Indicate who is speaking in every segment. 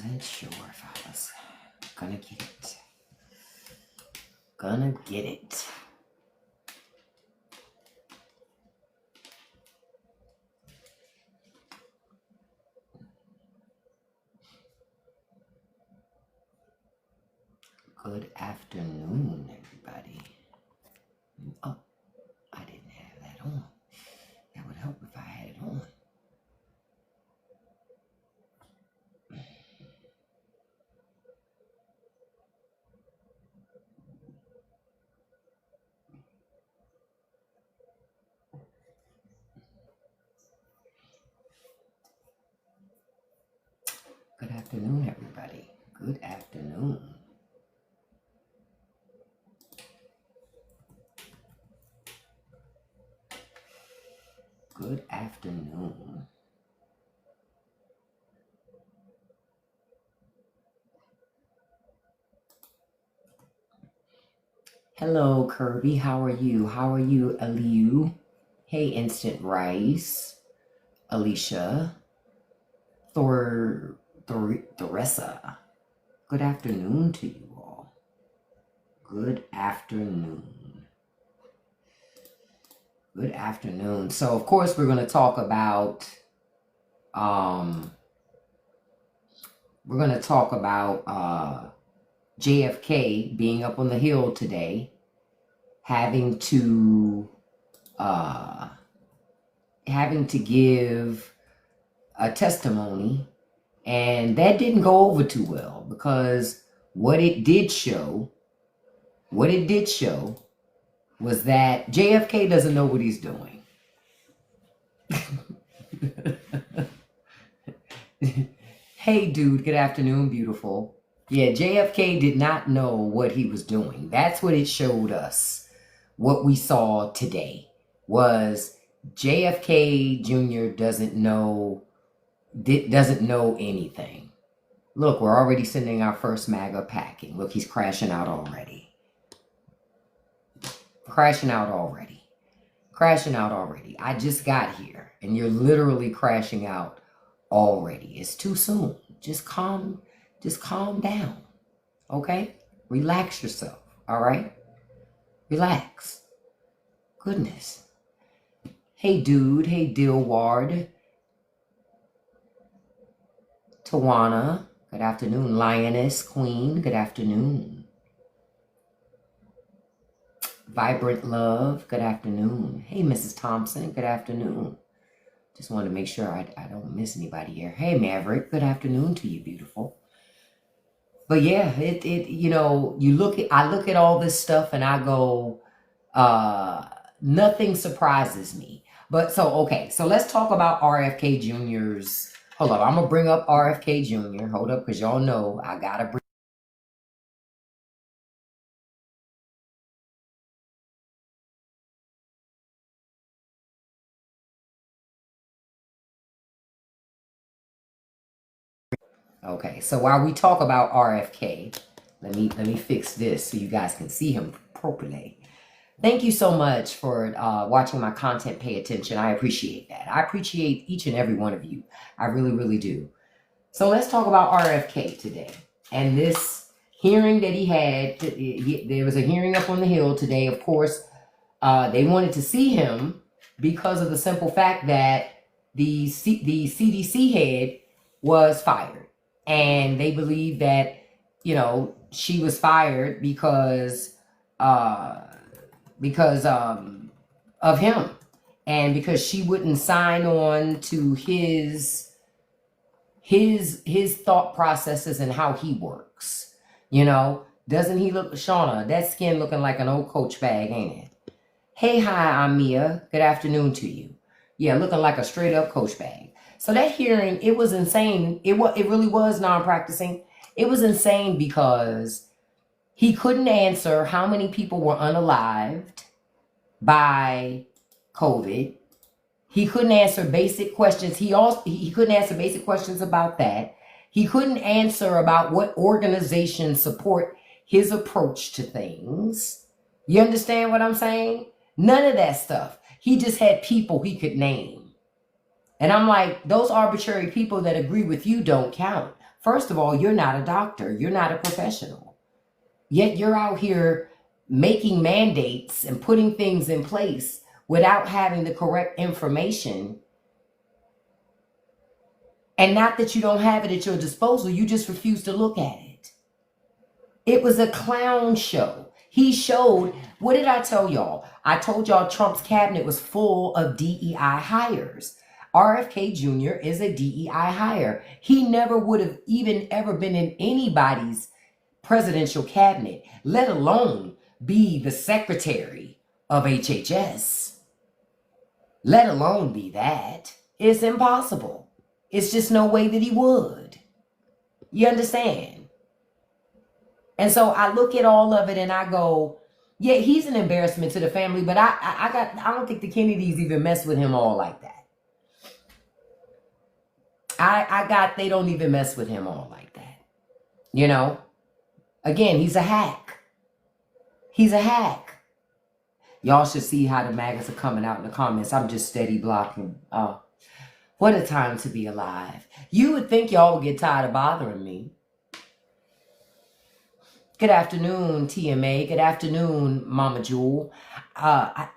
Speaker 1: wasn't sure if I was gonna get it. Gonna get it. Good afternoon, everybody. Oh, I didn't have that on. That would help if I had it on. Good afternoon, everybody. Good afternoon. Good afternoon. Hello, Kirby. How are you? How are you, Aliu? Hey, Instant Rice. Alicia. Thoressa. Good afternoon to you all. Good afternoon. Good afternoon. So, of course, we're going to talk about JFK being up on the hill today, having to give a testimony, and that didn't go over too well, because what it did show was that JFK doesn't know what he's doing. Hey, dude, good afternoon, beautiful. Yeah, JFK did not know what he was doing. That's what it showed us. What we saw today was JFK Jr. doesn't know anything. Look, we're already sending our first MAGA packing. Look, he's crashing out already. Crashing out already. I just got here, and you're literally crashing out already. It's too soon. Just calm down. Okay? Relax yourself. All right? Relax. Goodness. Hey, dude. Hey, Dilward. Tawana. Good afternoon. Lioness Queen. Good afternoon. Vibrant Love. Good afternoon. Hey, Mrs. Thompson. Good afternoon. Just wanted to make sure I don't miss anybody here. Hey, Maverick. Good afternoon to you, beautiful. But yeah, I look at all this stuff and I go, nothing surprises me. But so let's talk about RFK Jr.'s. Hold up, I'm gonna bring up RFK Jr. Hold up, because y'all know I gotta bring. Okay, so while we talk about RFK, let me fix this so you guys can see him properly. Thank you so much for watching my content. Pay attention. I appreciate that. I appreciate each and every one of you. I really, really do. So let's talk about RFK today. And this hearing that he had, there was a hearing up on the Hill today. Of course, they wanted to see him because of the simple fact that the CDC head was fired. And they believe that, she was fired because of him, and because she wouldn't sign on to his thought processes and how he works. Doesn't he look, Shauna, that skin looking like an old Coach bag, ain't it? Hey, hi, I'm Mia. Good afternoon to you. Yeah, looking like a straight up Coach bag. So that hearing, it was insane. It really was non-practicing. It was insane because he couldn't answer how many people were unalived by COVID. He couldn't answer basic questions. He couldn't answer basic questions about that. He couldn't answer about what organizations support his approach to things. You understand what I'm saying? None of that stuff. He just had people he could name. And I'm like, those arbitrary people that agree with you don't count. First of all, you're not a doctor. You're not a professional. Yet you're out here making mandates and putting things in place without having the correct information. And not that you don't have it at your disposal, you just refuse to look at it. It was a clown show. He showed, what did I tell y'all? I told y'all Trump's cabinet was full of DEI hires. RFK Jr. is a DEI hire. He never would have even ever been in anybody's presidential cabinet, let alone be the secretary of HHS. Let alone be that. It's impossible. It's just no way that he would. You understand? And so I look at all of it and I go, yeah, he's an embarrassment to the family, but I don't think the Kennedys even mess with him all like that. They don't even mess with him all like that. You know? Again, he's a hack. He's a hack. Y'all should see how the maggots are coming out in the comments. I'm just steady blocking. What a time to be alive. You would think y'all would get tired of bothering me. Good afternoon, TMA. Good afternoon, Mama Jewel.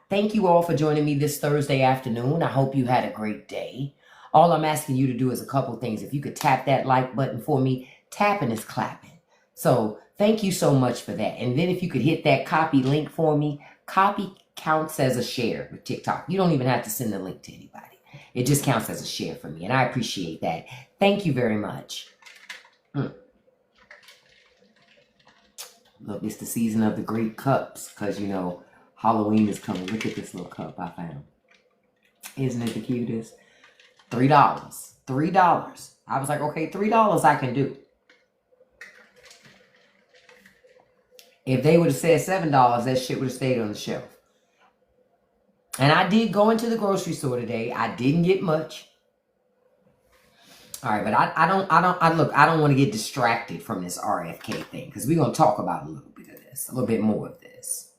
Speaker 1: Thank you all for joining me this Thursday afternoon. I hope you had a great day. All I'm asking you to do is a couple things. If you could tap that like button for me, tapping is clapping. So thank you so much for that. And then if you could hit that copy link for me, copy counts as a share with TikTok. You don't even have to send the link to anybody. It just counts as a share for me, and I appreciate that. Thank you very much. Look, it's the season of the great cups because, you know, Halloween is coming. Look at this little cup I found. Isn't it the cutest? $3. $3. I was like, okay, $3 I can do. If they would have said $7, that shit would have stayed on the shelf. And I did go into the grocery store today. I didn't get much. All right, but I don't want to get distracted from this RFK thing because we're going to talk about a little bit of this, a little bit more of this.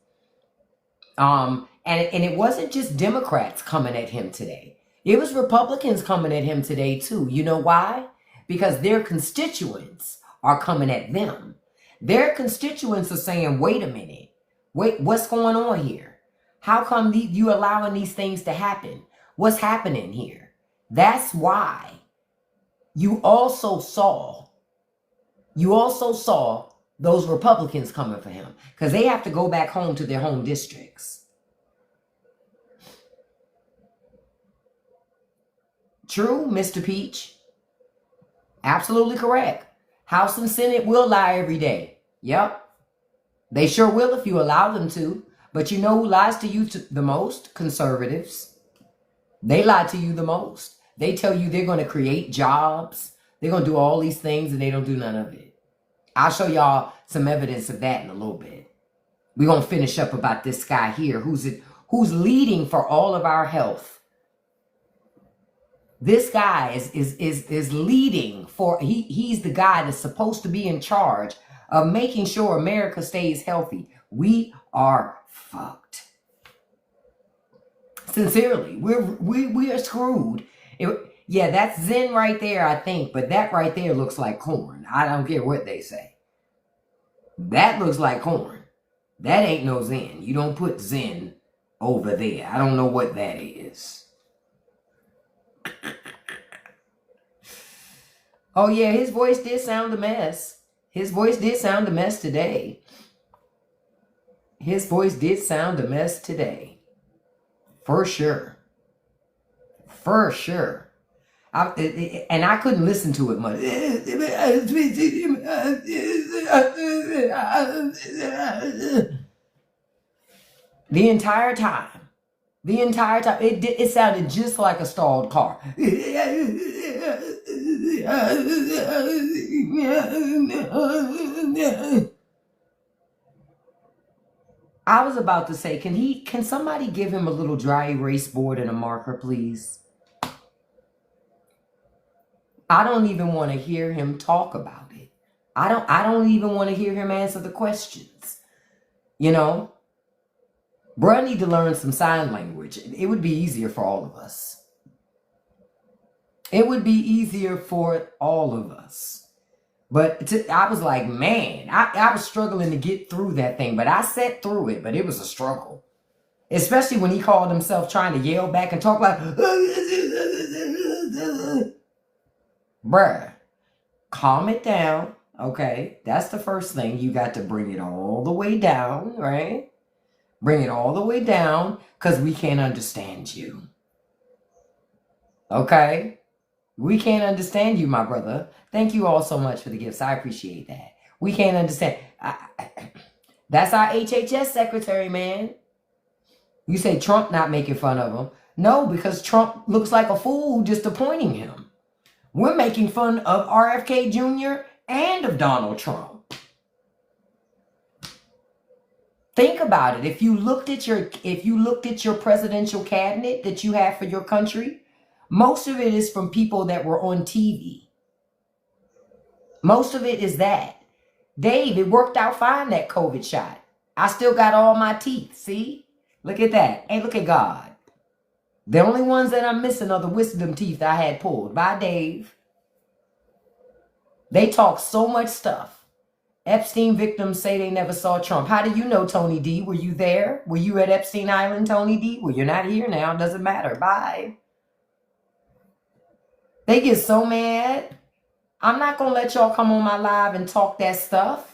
Speaker 1: And it wasn't just Democrats coming at him today. It was Republicans coming at him today too. You know why? Because their constituents are coming at them. Their constituents are saying, wait a minute. Wait, what's going on here? How come you allowing these things to happen? What's happening here? That's why you also saw those Republicans coming for him because they have to go back home to their home districts. True, Mr. Peach. Absolutely correct. House and Senate will lie every day. Yep. They sure will if you allow them to. But you know who lies to you the most? Conservatives. They lie to you the most. They tell you they're going to create jobs. They're going to do all these things and they don't do none of it. I'll show y'all some evidence of that in a little bit. We're going to finish up about this guy here who's leading for all of our health. This guy is leading for, he's the guy that's supposed to be in charge of making sure America stays healthy. We are fucked. Sincerely, we are screwed. Yeah, that's Zen right there, I think, but that right there looks like corn. I don't care what they say. That looks like corn. That ain't no Zen. You don't put Zen over there. I don't know what that is. Oh yeah, his voice did sound a mess. His voice did sound a mess today. His voice did sound a mess today. For sure. For sure. And I couldn't listen to it much. The entire time. It sounded just like a stalled car. I was about to say, can somebody give him a little dry erase board and a marker, please? I don't even want to hear him talk about it. I don't even want to hear him answer the questions. You know? Bruh need to learn some sign language. It would be easier for all of us. It would be easier for all of us. But I was like, man, I was struggling to get through that thing, but I sat through it, but it was a struggle. Especially when he called himself trying to yell back and talk like, bruh, calm it down, okay? That's the first thing. You got to bring it all the way down, right? Bring it all the way down, because we can't understand you. Okay? We can't understand you, my brother. Thank you all so much for the gifts. I appreciate that. We can't understand. That's our HHS secretary, man. You say Trump not making fun of him. No, because Trump looks like a fool just appointing him. We're making fun of RFK Jr. and of Donald Trump. Think about it. If you looked at your presidential cabinet that you have for your country, most of it is from people that were on TV. Most of it is that. Dave, it worked out fine, that COVID shot. I still got all my teeth. See? Look at that. Hey, look at God. The only ones that I'm missing are the wisdom teeth I had pulled. Bye, Dave. They talk so much stuff. Epstein victims say they never saw Trump. How do you know, Tony D? Were you there? Were you at Epstein Island, Tony D? Well, you're not here now. It doesn't matter. Bye. They get so mad. I'm not going to let y'all come on my live and talk that stuff.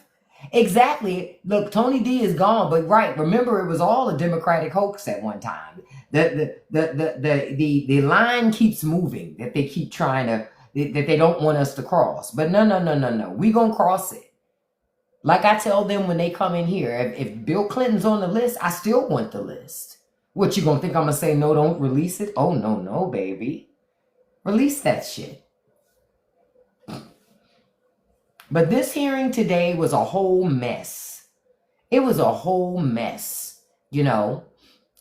Speaker 1: Exactly. Look, Tony D is gone, but right. Remember, it was all a Democratic hoax at one time. The line keeps moving that they keep trying to, that they don't want us to cross. But no. We going to cross it. Like I tell them when they come in here, if Bill Clinton's on the list, I still want the list. What, you going to think I'm going to say, no, don't release it? Oh, no, baby. Release that shit. But this hearing today was a whole mess. It was a whole mess. You know,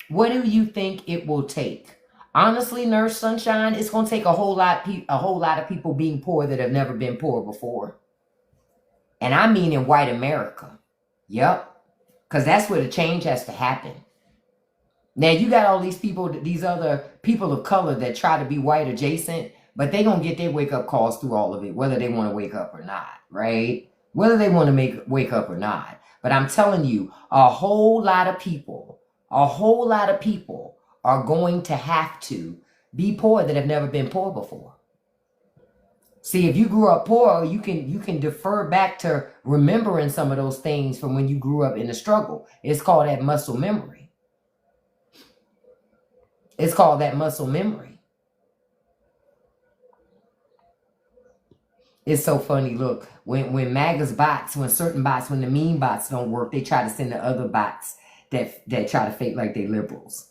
Speaker 1: what do you think it will take? Honestly, Nurse Sunshine, it's going to take a whole lot of people being poor that have never been poor before. And I mean in white America. Yep. Because that's where the change has to happen. Now, you got all these people, these other people of color that try to be white adjacent, but they're going to get their wake-up calls through all of it, whether they want to wake up or not, right? Whether they want to wake up or not. But I'm telling you, a whole lot of people are going to have to be poor that have never been poor before. See, if you grew up poor, you can defer back to remembering some of those things from when you grew up in the struggle. It's called that muscle memory. It's called that muscle memory. It's so funny. Look, when MAGA's bots, when certain bots, when the mean bots don't work, they try to send the other bots that try to fake like they liberals.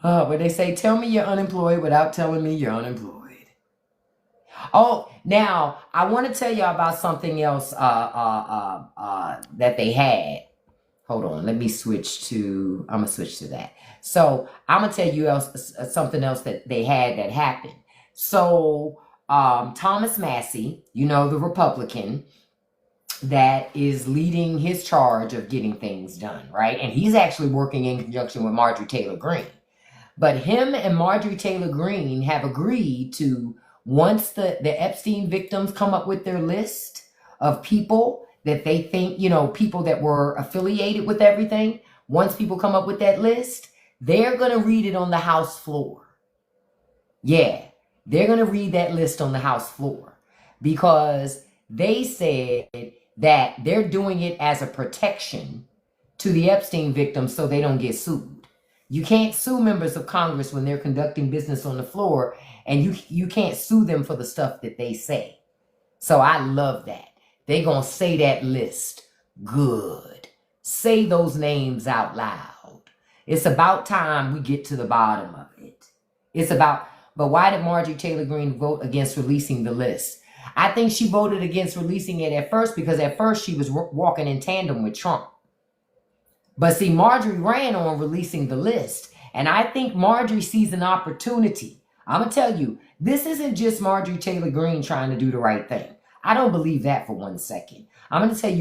Speaker 1: But they say, tell me you're unemployed without telling me you're unemployed. Oh, now I want to tell y'all about something else that they had. Hold on, let me switch to, I'm going to switch to that. So I'm going to tell you something else that they had that happened. So Thomas Massey, you know, the Republican that is leading his charge of getting things done, right? And he's actually working in conjunction with Marjorie Taylor Greene. But him and Marjorie Taylor Greene have agreed to, once the Epstein victims come up with their list of people that they think, you know, people that were affiliated with everything, once people come up with that list, they're going to read it on the House floor. Yeah, they're going to read that list on the House floor because they said that they're doing it as a protection to the Epstein victims so they don't get sued. You can't sue members of Congress when they're conducting business on the floor, and you can't sue them for the stuff that they say. So I love that. They're going to say that list. Good. Say those names out loud. It's about time we get to the bottom of it. But why did Marjorie Taylor Greene vote against releasing the list? I think she voted against releasing it at first because at first she was walking in tandem with Trump. But see, Marjorie ran on releasing the list. And I think Marjorie sees an opportunity. I'm going to tell you, this isn't just Marjorie Taylor Greene trying to do the right thing. I don't believe that for 1 second. I'm going to tell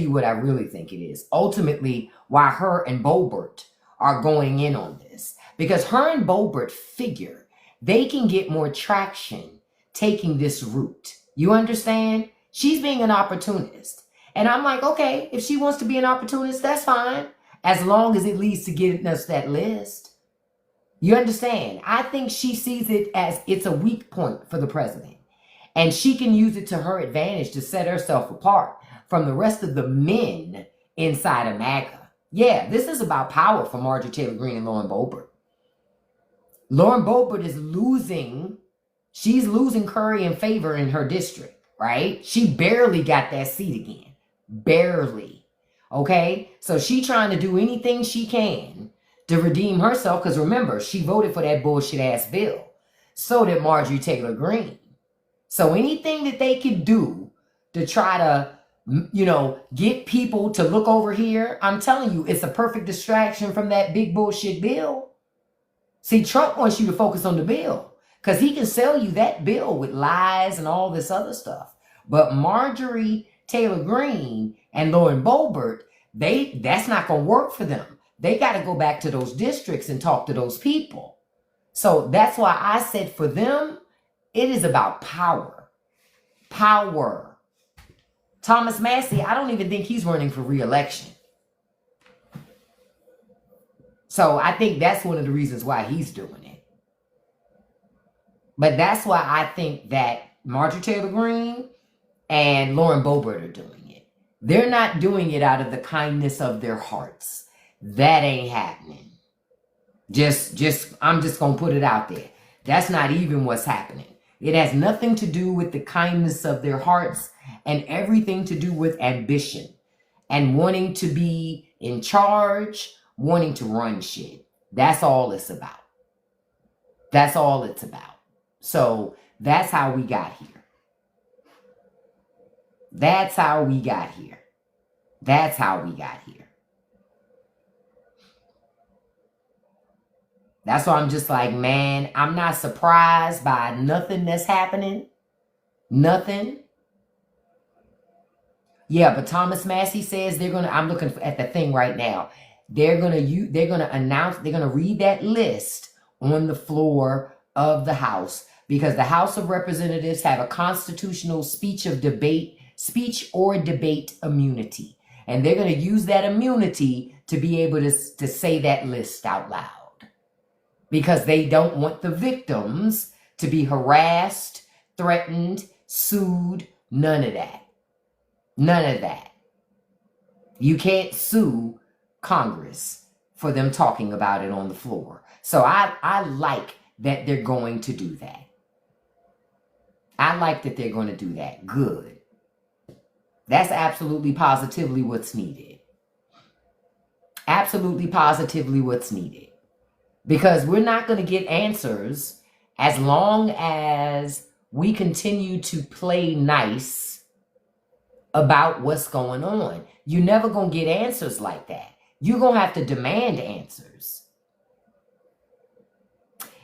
Speaker 1: you what I really think it is. Ultimately, why her and Boebert are going in on this. Because her and Boebert figure they can get more traction taking this route. You understand? She's being an opportunist. And I'm like, okay, if she wants to be an opportunist, that's fine, as long as it leads to getting us that list. You understand? I think she sees it as it's a weak point for the president. And she can use it to her advantage to set herself apart from the rest of the men inside of MAGA. Yeah, this is about power for Marjorie Taylor Greene and Lauren Boebert. Lauren Boebert is losing, she's losing curry and favor in her district, right? She barely got that seat again. Barely. Okay? So she trying to do anything she can to redeem herself, because remember, she voted for that bullshit ass bill. So did Marjorie Taylor Greene. So anything that they could do to try to, you know, get people to look over here, I'm telling you, it's a perfect distraction from that big bullshit bill. See, Trump wants you to focus on the bill because he can sell you that bill with lies and all this other stuff. But Marjorie Taylor Greene and Lauren Boebert, that's not going to work for them. They got to go back to those districts and talk to those people. So that's why I said for them, it is about power. Power. Thomas Massie, I don't even think he's running for re-election. So I think that's one of the reasons why he's doing it. But that's why I think that Marjorie Taylor Greene and Lauren Boebert are doing it. They're not doing it out of the kindness of their hearts. That ain't happening. I'm just going to put it out there. That's not even what's happening. It has nothing to do with the kindness of their hearts and everything to do with ambition and wanting to be in charge, wanting to run shit. That's all it's about. That's all it's about. So that's how we got here. That's how we got here. That's how we got here. That's why I'm just like, man, I'm not surprised by nothing that's happening. Nothing. Yeah, but Thomas Massie says I'm looking at the thing right now. They're gonna read that list on the floor of the House because the House of Representatives have a constitutional speech or debate immunity. And they're gonna use that immunity to be able to say that list out loud. Because they don't want the victims to be harassed, threatened, sued, none of that. None of that. You can't sue Congress for them talking about it on the floor. So I like that they're going to do that. I like that they're going to do that. Good. That's absolutely positively what's needed. Absolutely positively what's needed. Because we're not going to get answers as long as we continue to play nice about what's going on. You're never going to get answers like that. You're going to have to demand answers.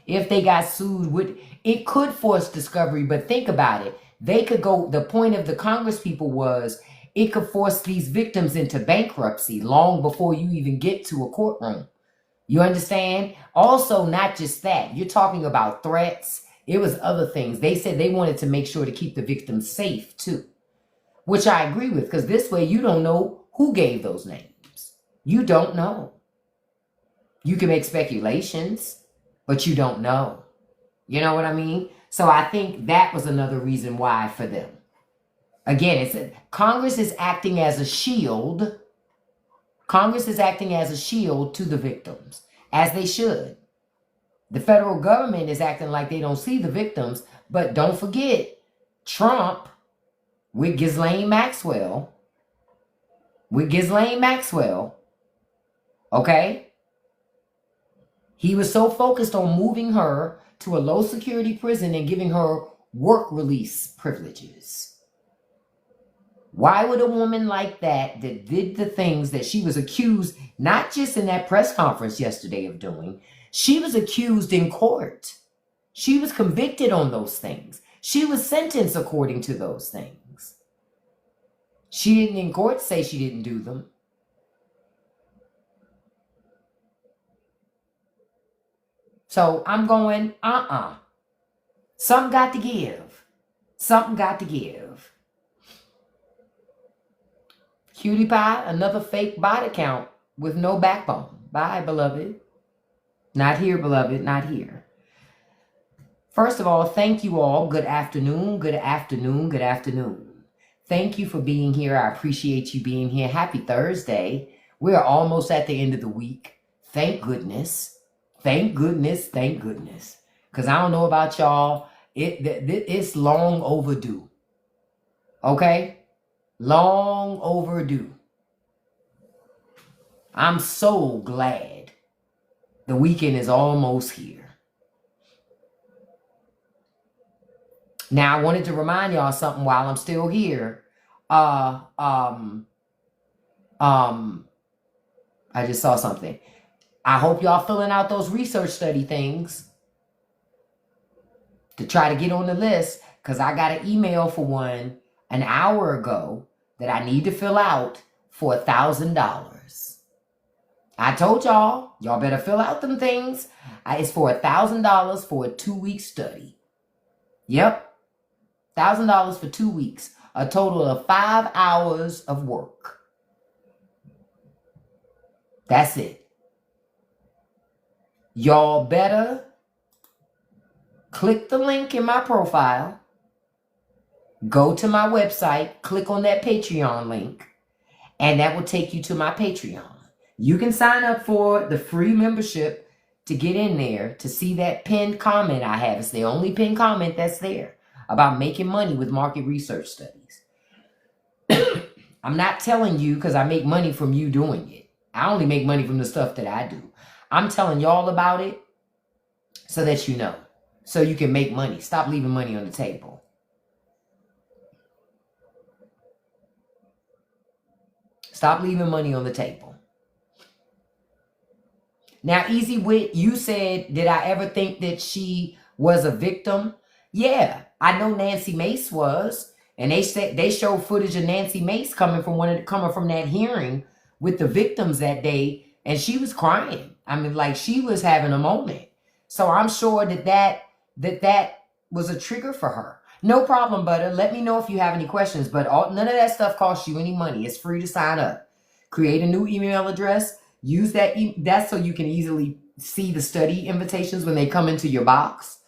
Speaker 1: If they got sued, it could force discovery, but think about it. They could go, the point of the Congress people was, it could force these victims into bankruptcy long before you even get to a courtroom. You understand? Also, not just that. You're talking about threats. It was other things. They said they wanted to make sure to keep the victims safe, too. Which I agree with, because this way you don't know who gave those names. You don't know. You can make speculations, but you don't know. You know what I mean? So I think that was another reason why for them. Again, Congress is acting as a shield. Congress is acting as a shield to the victims, as they should. The federal government is acting like they don't see the victims, but don't forget, Trump, with Ghislaine Maxwell, okay? He was so focused on moving her to a low security prison and giving her work release privileges. Why would a woman like that did the things that she was accused, not just in that press conference yesterday of doing, she was accused in court. She was convicted on those things. She was sentenced according to those things. She didn't in court say she didn't do them. So I'm going, Something got to give. Something got to give. Cutie Pie, another fake bot account with no backbone. Bye, beloved. Not here, beloved. Not here. First of all, thank you all. Good afternoon. Good afternoon. Good afternoon. Thank you for being here. I appreciate you being here. Happy Thursday. We are almost at the end of the week. Thank goodness. Thank goodness. Thank goodness. Because I don't know about y'all. It's long overdue. Okay? Long overdue. I'm so glad the weekend is almost here. Now, I wanted to remind y'all something while I'm still here. I just saw something. I hope y'all filling out those research study things to try to get on the list, because I got an email for one an hour ago that I need to fill out for $1,000. I told y'all better fill out them things. It's for $1,000 for a 2-week study. Yep. $1,000 for 2 weeks. A total of 5 hours of work. That's it. Y'all better click the link in my profile. Go to my website. Click on that Patreon link. And that will take you to my Patreon. You can sign up for the free membership to get in there to see that pinned comment I have. It's the only pinned comment that's there about making money with market research studies. I'm not telling you because I make money from you doing it. I only make money from the stuff that I do. I'm telling y'all about it so that you know. So you can make money. Stop leaving money on the table. Stop leaving money on the table. Now, Easy Wit, you said, did I ever think that she was a victim? Yeah, I know Nancy Mace was. And they said they showed footage of Nancy Mace coming from that hearing with the victims that day, and she was crying. I mean, like, she was having a moment. So I'm sure that was a trigger for her. No problem, Butter. Let me know if you have any questions. But none of that stuff costs you any money. It's free to sign up. Create a new email address. Use that. That's so you can easily see the study invitations when they come into your box.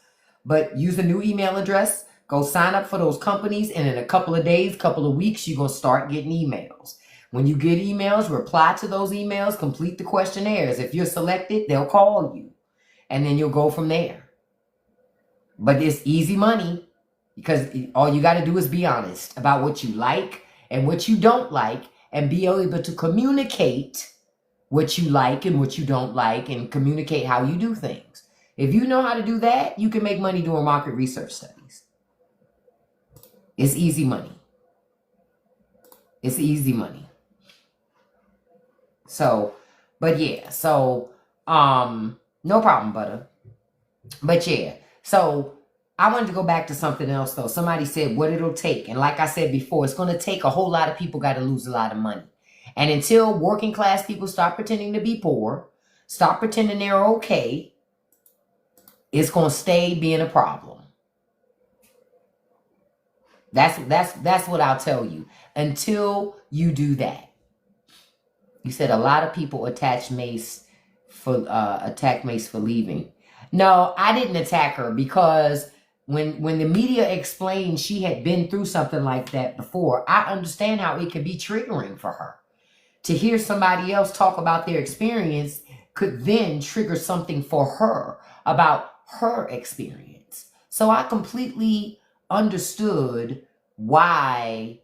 Speaker 1: But use a new email address. Go sign up for those companies. And in a couple of days, couple of weeks, you're going to start getting emails. When you get emails, reply to those emails. Complete the questionnaires. If you're selected, they'll call you. And then you'll go from there. But it's easy money. Because all you got to do is be honest about what you like and what you don't like, and be able to communicate what you like and what you don't like, and communicate how you do things. If you know how to do that, you can make money doing market research studies. It's easy money. It's easy money. So, but yeah, so, no problem, Butter. But yeah, so I wanted to go back to something else, though. Somebody said what it'll take. And like I said before, it's going to take a whole lot of people got to lose a lot of money. And until working class people stop pretending to be poor, stop pretending they're okay, it's going to stay being a problem. That's what I'll tell you. Until you do that. You said a lot of people attacked Mace for leaving. No, I didn't attack her because when the media explained she had been through something like that before, I understand how it could be triggering for her. To hear somebody else talk about their experience could then trigger something for her about her experience. So I completely understood why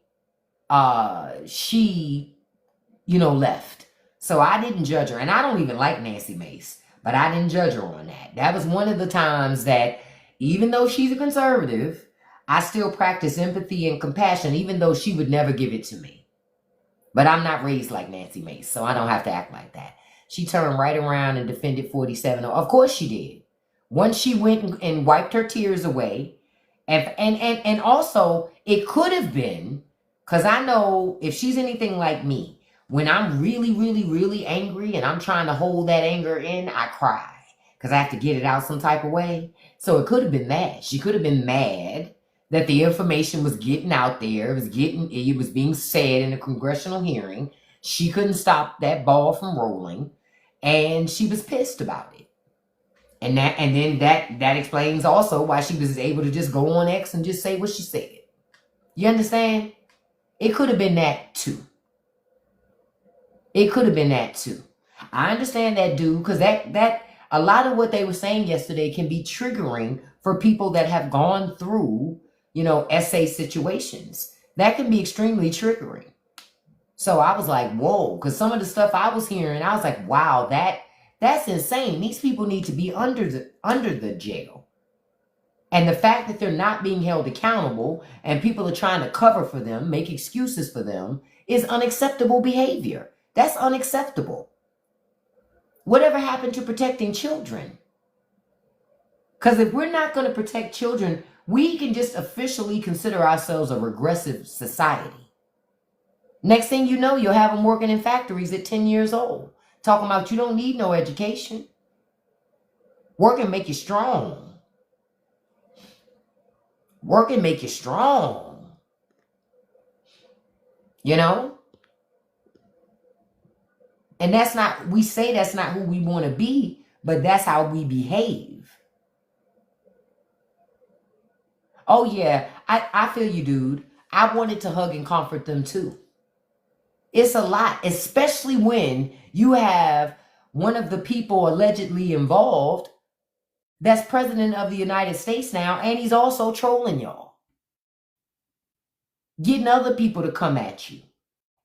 Speaker 1: she, left. So I didn't judge her. And I don't even like Nancy Mace, but I didn't judge her on that. That was one of the times that, even though she's a conservative, I still practice empathy and compassion, even though she would never give it to me. But I'm not raised like Nancy Mace, so I don't have to act like that. She turned right around and defended 47. Of course she did. Once she went and wiped her tears away. And also, it could have been, because I know if she's anything like me, when I'm really, really, really angry and I'm trying to hold that anger in, I cry. because I have to get it out some type of way. So it could have been that. She could have been mad that the information was getting out there. It was being said in a congressional hearing. She couldn't stop that ball from rolling, and she was pissed about it. And then that explains also why she was able to just go on X and just say what she said. You understand? It could have been that too. It could have been that too. I understand that, dude, because that a lot of what they were saying yesterday can be triggering for people that have gone through, essay situations. That can be extremely triggering. So I was like, whoa, because some of the stuff I was hearing, I was like, wow, that's insane. These people need to be under the jail. And the fact that they're not being held accountable and people are trying to cover for them, make excuses for them, is unacceptable behavior. That's unacceptable. Whatever happened to protecting children? Because if we're not going to protect children, we can just officially consider ourselves a regressive society. Next thing you know, you'll have them working in factories at 10 years old. Talking about you don't need no education. Work and make you strong. Work and make you strong. And we say that's not who we want to be, but that's how we behave. Oh yeah, I feel you, dude. I wanted to hug and comfort them too. It's a lot, especially when you have one of the people allegedly involved that's president of the United States now, and he's also trolling y'all. Getting other people to come at you.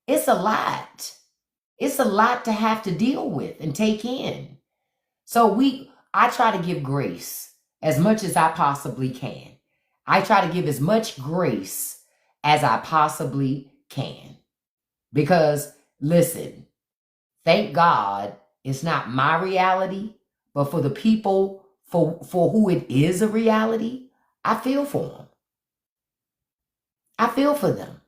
Speaker 1: It's a lot. It's a lot to have to deal with and take in. So I try to give grace as much as I possibly can. I try to give as much grace as I possibly can. Because, listen, thank God it's not my reality, but for the people for who it is a reality, I feel for them. I feel for them.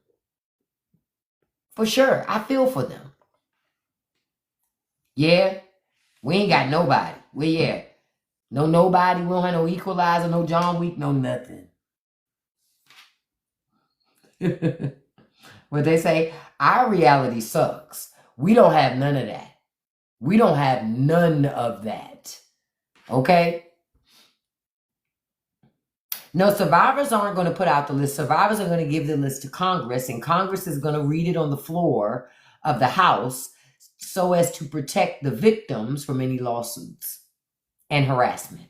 Speaker 1: For sure, I feel for them. Yeah, we ain't got nobody. No nobody. We don't have no Equalizer, no John Wick, no nothing. What they say, our reality sucks. We don't have none of that. We don't have none of that. Okay? No, survivors aren't going to put out the list. Survivors are going to give the list to Congress, and Congress is going to read it on the floor of the House so as to protect the victims from any lawsuits and harassment,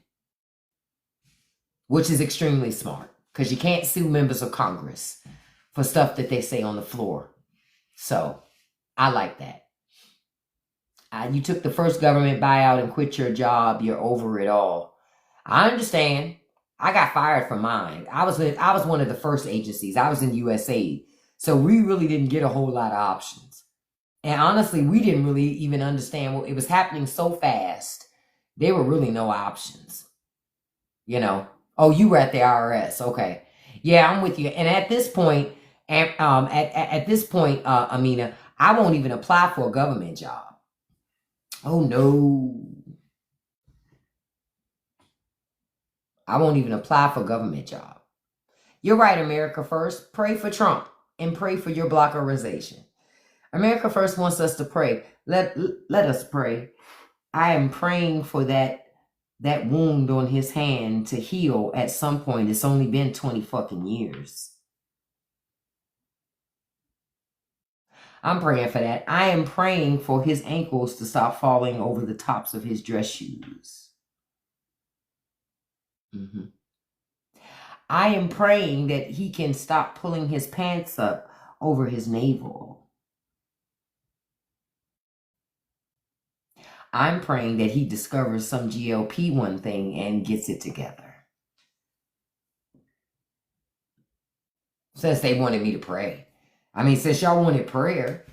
Speaker 1: which is extremely smart because you can't sue members of Congress for stuff that they say on the floor. So I like that. You took the first government buyout and quit your job. You're over it all. I understand. I got fired from mine. I was one of the first agencies. I was in USAID. So we really didn't get a whole lot of options. And honestly, we didn't really even understand what it was happening so fast. There were really no options. Oh, you were at the IRS. Okay. Yeah, I'm with you. And at this point, Amina, I won't even apply for a government job. Oh no. I won't even apply for a government job. You're right, America First. Pray for Trump and pray for your blockerization. America First wants us to pray. Let us pray. I am praying for that wound on his hand to heal at some point. It's only been 20 fucking years. I'm praying for that. I am praying for his ankles to stop falling over the tops of his dress shoes. I am praying that he can stop pulling his pants up over his navel. I'm praying that he discovers some GLP-1 thing and gets it together. Since they wanted me to pray. Since y'all wanted prayer,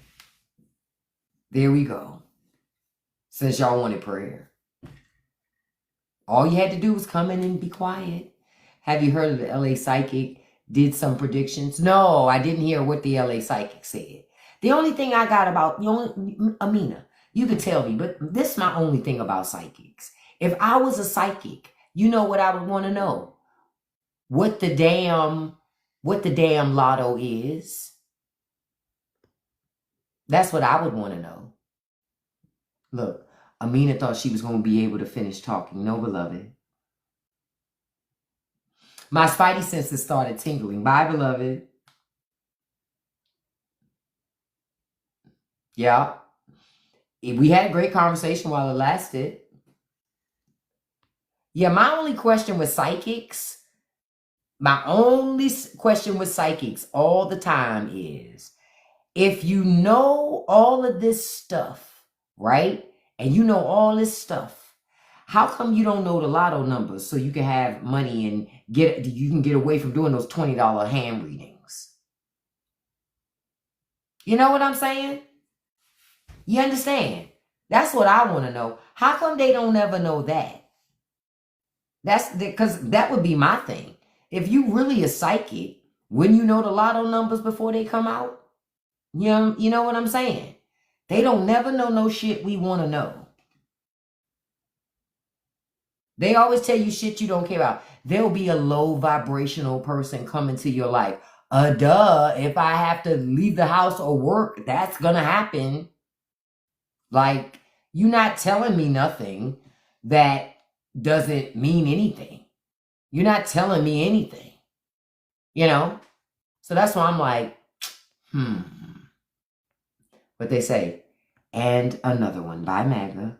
Speaker 1: there we go. Since y'all wanted prayer. All you had to do was come in and be quiet. Have you heard of the LA Psychic did some predictions? No, I didn't hear what the LA Psychic said. The only thing I got about, Amina, you could tell me, but this is my only thing about psychics. If I was a psychic, you know what I would want to know? What the damn lotto is. That's what I would want to know. Look, Amina thought she was going to be able to finish talking. No, beloved. My spidey senses started tingling. Bye, beloved. Yeah. We had a great conversation while it lasted. Yeah, my only question with psychics all the time is, if you know all of this stuff, right? And you know all this stuff, how come you don't know the lotto numbers so you can have money and you can get away from doing those $20 hand readings? You know what I'm saying? You understand? That's what I want to know. How come they don't ever know that? That's because that would be my thing. If you really a psychic, wouldn't you know the lotto numbers before they come out? You know what I'm saying? They don't never know no shit we want to know. They always tell you shit you don't care about. There'll be a low vibrational person come into your life. Duh, if I have to leave the house or work, that's gonna happen. Like, you're not telling me nothing that doesn't mean anything. You're not telling me anything. You know? So that's why I'm like, But they say, and another one by MAGA.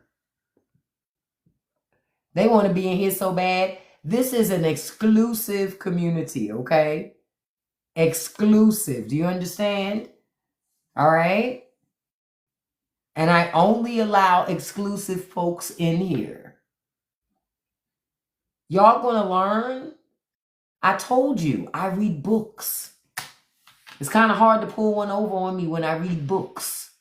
Speaker 1: They want to be in here so bad. This is an exclusive community, okay? Exclusive. Do you understand? All right? And I only allow exclusive folks in here. Y'all gonna learn? I told you, I read books. It's kind of hard to pull one over on me when I read books.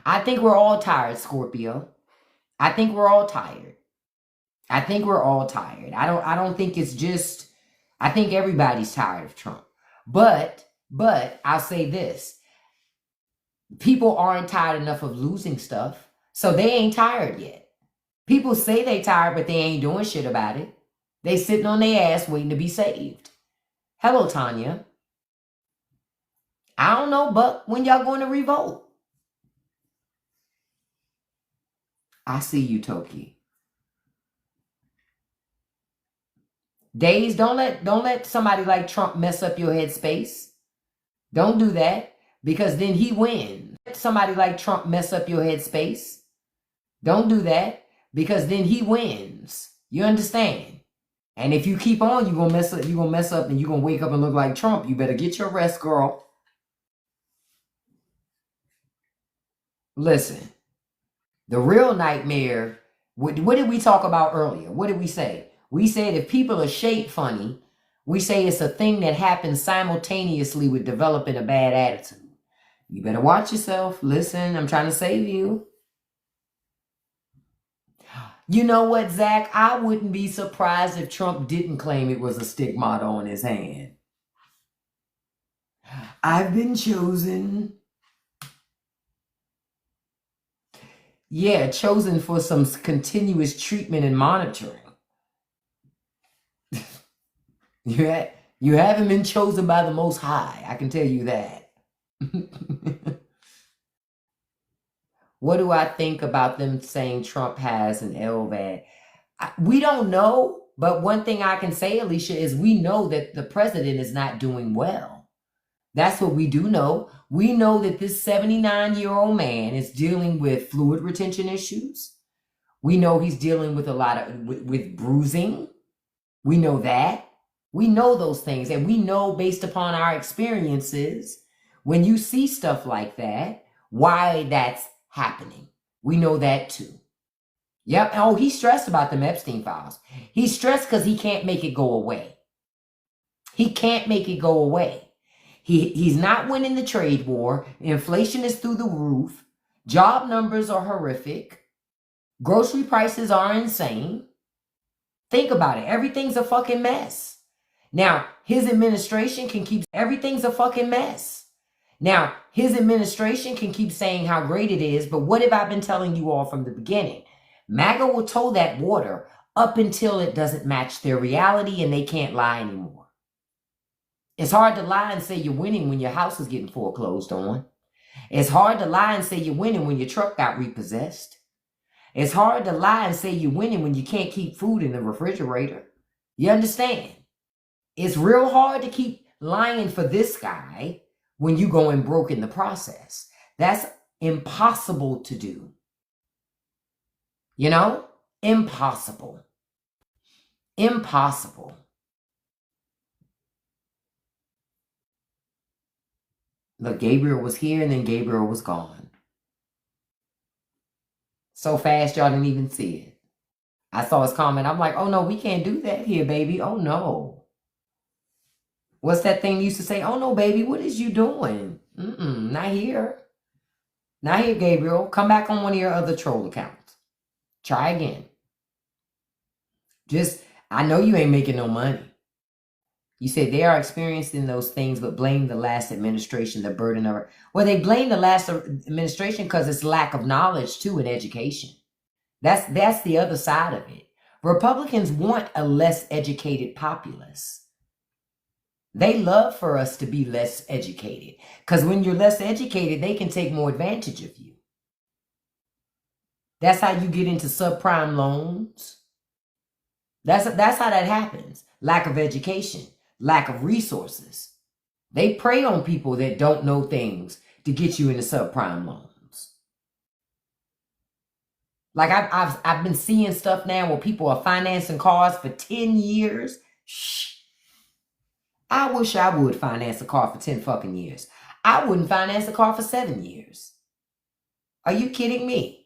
Speaker 1: I think we're all tired, Scorpio. I think we're all tired. I don't think it's just, I think everybody's tired of Trump. But I'll say this. People aren't tired enough of losing stuff, so they ain't tired yet. People say they tired, but they ain't doing shit about it. They sitting on their ass waiting to be saved. Hello, Tanya. I don't know, but when y'all going to revolt? I see you, Toki. Days, don't let somebody like Trump mess up your headspace. Don't do that, because then he wins. Let somebody like Trump mess up your headspace. Don't do that, because then he wins. You understand? And if you keep on, you're gonna mess up, and you're gonna wake up and look like Trump. You better get your rest, girl. Listen, the real nightmare, what did we talk about earlier? What did we say? We said if people are shade funny, we say it's a thing that happens simultaneously with developing a bad attitude. You better watch yourself. Listen, I'm trying to save you. You know what, Zach? I wouldn't be surprised if Trump didn't claim it was a stigmata on his hand. I've been chosen. Yeah, chosen for some continuous treatment and monitoring. You haven't been chosen by the Most High. I can tell you that. What do I think about them saying Trump has an LVAD? We don't know, but one thing I can say, Alicia, is we know that the president is not doing well. That's what we do know. We know that this 79-year-old man is dealing with fluid retention issues. We know he's dealing with a lot of with bruising. We know that. We know those things, and we know based upon our experiences, when you see stuff like that, why that's happening. We know that too. Yep. Oh, he's stressed about them Epstein files. He's stressed because he can't make it go away. He can't make it go away. He's not winning the trade war. Inflation is through the roof. Job numbers are horrific. Grocery prices are insane. Think about it. Everything's a fucking mess. Now, his administration can keep everything's a fucking mess. Now, his administration can keep saying how great it is, but what have I been telling you all from the beginning? MAGA will tow that water up until it doesn't match their reality and they can't lie anymore. It's hard to lie and say you're winning when your house is getting foreclosed on. It's hard to lie and say you're winning when your truck got repossessed. It's hard to lie and say you're winning when you can't keep food in the refrigerator. You understand? It's real hard to keep lying for this guy when you going broke in the process. That's impossible to do. You know? Impossible. Impossible. Look, Gabriel was here and then Gabriel was gone. So fast y'all didn't even see it. I saw his comment. I'm like, oh no, we can't do that here, baby. Oh no. What's that thing you used to say? Oh no, baby, what is you doing? Not here. Not here, Gabriel. Come back on one of your other troll accounts. Try again. I know you ain't making no money. You said they are experiencing those things, but blame the last administration, the burden of it. Well, they blame the last administration because it's lack of knowledge too in education. That's the other side of it. Republicans want a less educated populace. They love for us to be less educated because when you're less educated, they can take more advantage of you. That's how you get into subprime loans. That's how that happens. Lack of education, lack of resources. They prey on people that don't know things to get you into subprime loans. Like I've been seeing stuff now where people are financing cars for 10 years. Shh. I wish I would finance a car for 10 fucking years. I wouldn't finance a car for 7 years. Are you kidding me?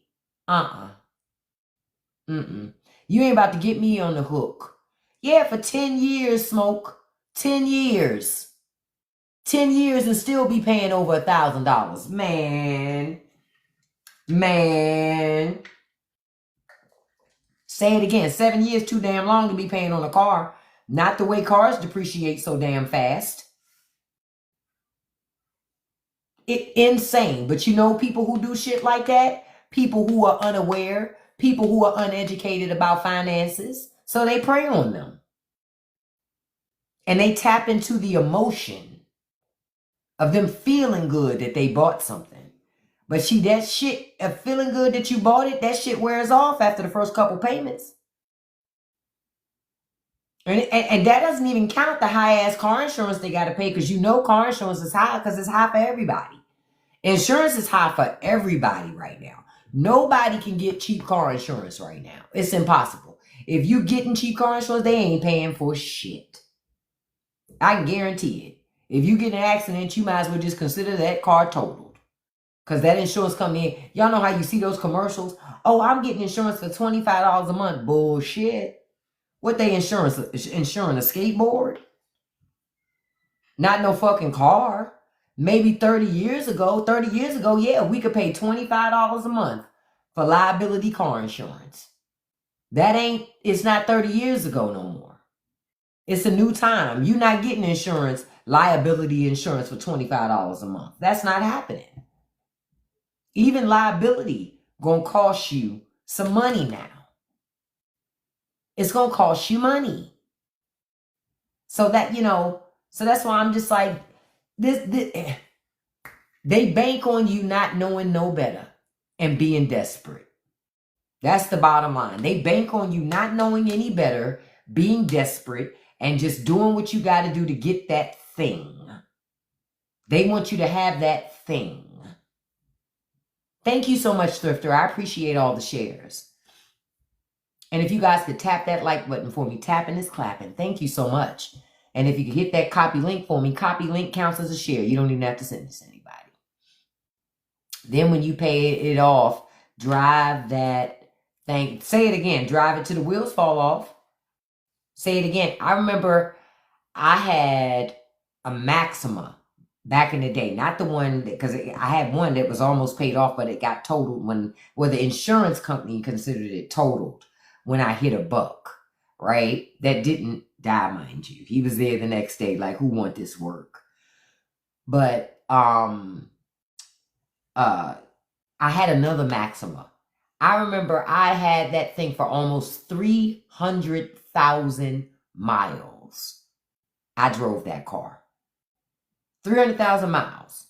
Speaker 1: You ain't about to get me on the hook. Yeah, for 10 years, Smoke. 10 years. 10 years and still be paying over $1,000. Man. Say it again. 7 years too damn long to be paying on a car. Not the way cars depreciate so damn fast. Insane. But you know people who do shit like that? People who are unaware. People who are uneducated about finances. So they prey on them. And they tap into the emotion of them feeling good that they bought something. But see, that shit of feeling good that you bought it, that shit wears off after the first couple payments. And that doesn't even count the high-ass car insurance they got to pay because you know car insurance is high because it's high for everybody. Insurance is high for everybody right now. Nobody can get cheap car insurance right now. It's impossible. If you getting cheap car insurance, they ain't paying for shit. I can guarantee it. If you get in an accident, you might as well just consider that car totaled. Because that insurance company, y'all know how you see those commercials? Oh, I'm getting insurance for $25 a month. Bullshit. What they insuring a skateboard? Not no fucking car. Maybe 30 years ago, yeah, we could pay $25 a month for liability car insurance. It's not 30 years ago no more. It's a new time. You're not getting insurance, liability insurance for $25 a month. That's not happening. Even liability gonna cost you some money now. It's going to cost you money. So that, so that's why I'm just like, they bank on you not knowing no better and being desperate. That's the bottom line. They bank on you not knowing any better, being desperate, and just doing what you got to do to get that thing. They want you to have that thing. Thank you so much, Thrifter. I appreciate all the shares. And if you guys could tap that like button for me, tapping is clapping. Thank you so much. And if you could hit that copy link for me, copy link counts as a share. You don't even have to send this to anybody. Then when you pay it off, drive that thing. Say it again. Drive it till the wheels fall off. Say it again. I remember I had a Maxima back in the day. Not the one, because I had one that was almost paid off, but it got totaled the insurance company considered it totaled. When I hit a buck, right? That didn't die, mind you. He was there the next day, like, who want this work? But I had another Maxima. I remember I had that thing for almost 300,000 miles. I drove that car. 300,000 miles.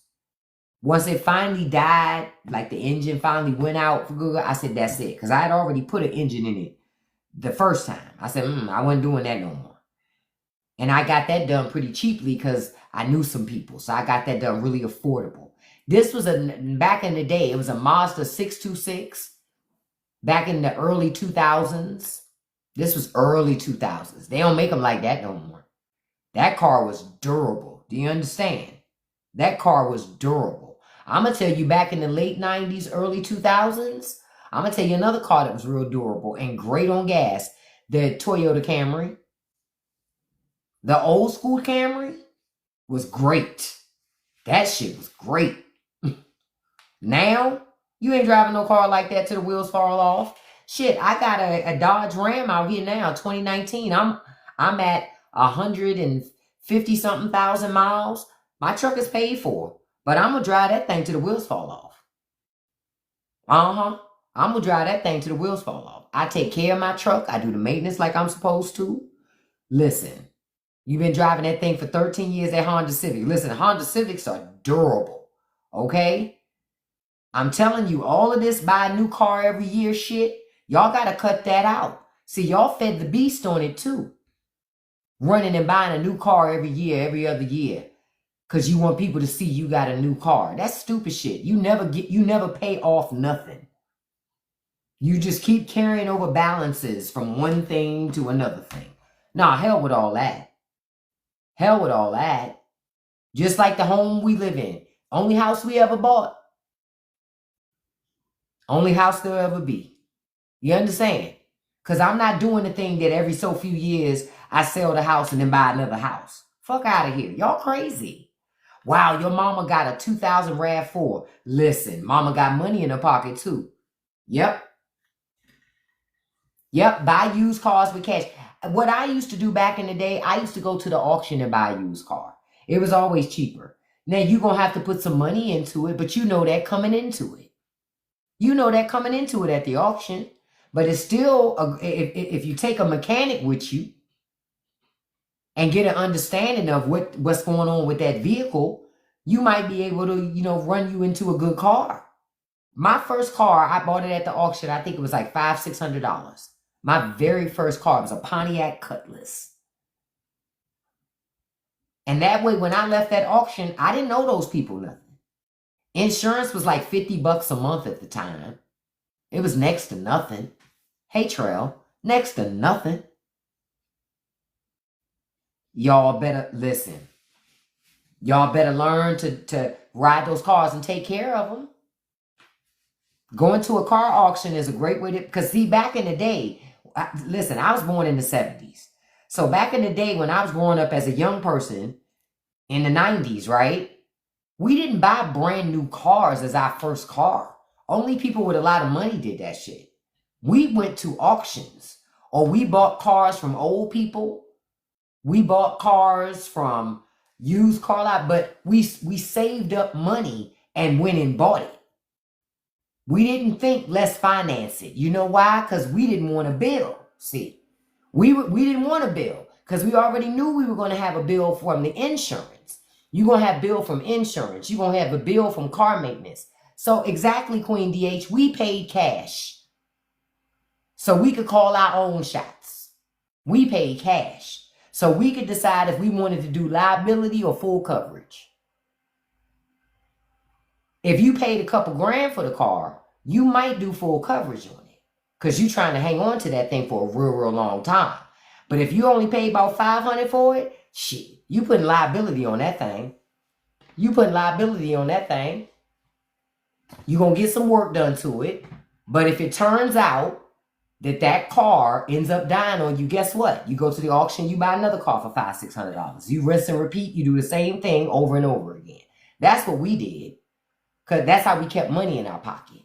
Speaker 1: Once it finally died, like the engine finally went out for Google, I said, that's it. Because I had already put an engine in it the first time. I said, I wasn't doing that no more. And I got that done pretty cheaply because I knew some people. So I got that done really affordable. This was back in the day, it was a Mazda 626. Back in the early 2000s. This was early 2000s. They don't make them like that no more. That car was durable. Do you understand? That car was durable. I'm going to tell you, back in the late 90s, early 2000s, I'm going to tell you another car that was real durable and great on gas. The Toyota Camry. The old school Camry was great. That shit was great. Now, you ain't driving no car like that till the wheels fall off. Shit, I got a Dodge Ram out here now, 2019. I'm at 150-something thousand miles. My truck is paid for, but I'm going to drive that thing till the wheels fall off. I'm going to drive that thing till the wheels fall off. I take care of my truck. I do the maintenance like I'm supposed to. Listen, you've been driving that thing for 13 years, that Honda Civic. Listen, Honda Civics are durable, okay? I'm telling you, all of this buy a new car every year shit, y'all got to cut that out. See, y'all fed the beast on it too. Running and buying a new car every year, every other year. Because you want people to see you got a new car. That's stupid shit. You never pay off nothing. You just keep carrying over balances from one thing to another thing. Nah, hell with all that. Hell with all that. Just like the home we live in. Only house we ever bought. Only house there'll ever be. You understand? Because I'm not doing the thing that every so few years I sell the house and then buy another house. Fuck out of here. Y'all crazy. Wow, your mama got a 2000 RAV4. Listen, mama got money in her pocket too. Yep. Buy used cars with cash. What I used to do back in the day, I used to go to the auction and buy a used car. It was always cheaper. Now you're going to have to put some money into it, but you know that coming into it. You know that coming into it at the auction. But it's still, if you take a mechanic with you and get an understanding of what's going on with that vehicle, you might be able to, run you into a good car. My first car, I bought it at the auction. I think it was like $500-$600. My very first car was a Pontiac Cutlass. And that way, when I left that auction, I didn't know those people nothing. Insurance was like $50 a month at the time. It was next to nothing. Hey, Trail, next to nothing. Y'all better listen. Y'all better learn to ride those cars and take care of them. Going to a car auction is a great way to, because see, back in the day, listen, I was born in the 70s. So back in the day when I was growing up as a young person in the 90s, right? We didn't buy brand new cars as our first car. Only people with a lot of money did that shit. We went to auctions, or we bought cars from old people. We bought cars from used car lot, but we saved up money and went and bought it. We didn't think let's finance it. You know why? Because we didn't want a bill. See, we didn't want a bill because we already knew we were going to have a bill from the insurance. You're going to have a bill from insurance. You're going to have a bill from car maintenance. So exactly, Queen DH, we paid cash. So we could call our own shots. We paid cash. So we could decide if we wanted to do liability or full coverage. If you paid a couple grand for the car, you might do full coverage on it because you're trying to hang on to that thing for a real, real long time. But if you only paid about $500 for it, shit, you putting liability on that thing. You putting liability on that thing. You're going to get some work done to it. But if it turns out that car ends up dying on you, guess what? You go to the auction, you buy another car for $500-$600. You rinse and repeat. You do the same thing over and over again. That's what we did. Because that's how we kept money in our pocket.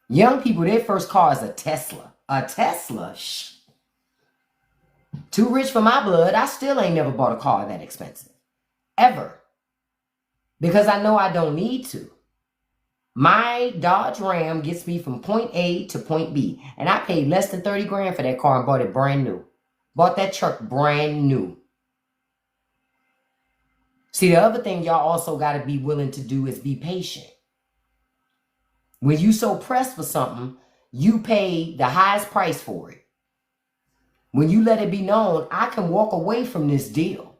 Speaker 1: Young people, their first car is a Tesla. A Tesla? Shh. Too rich for my blood. I still ain't never bought a car that expensive. Ever. because I know I don't need to. My Dodge Ram gets me from point A to point B. And I paid less than 30 grand for that car and bought it brand new. Bought that truck brand new. See, the other thing y'all also got to be willing to do is be patient. When you so pressed for something, you pay the highest price for it. When you let it be known, I can walk away from this deal.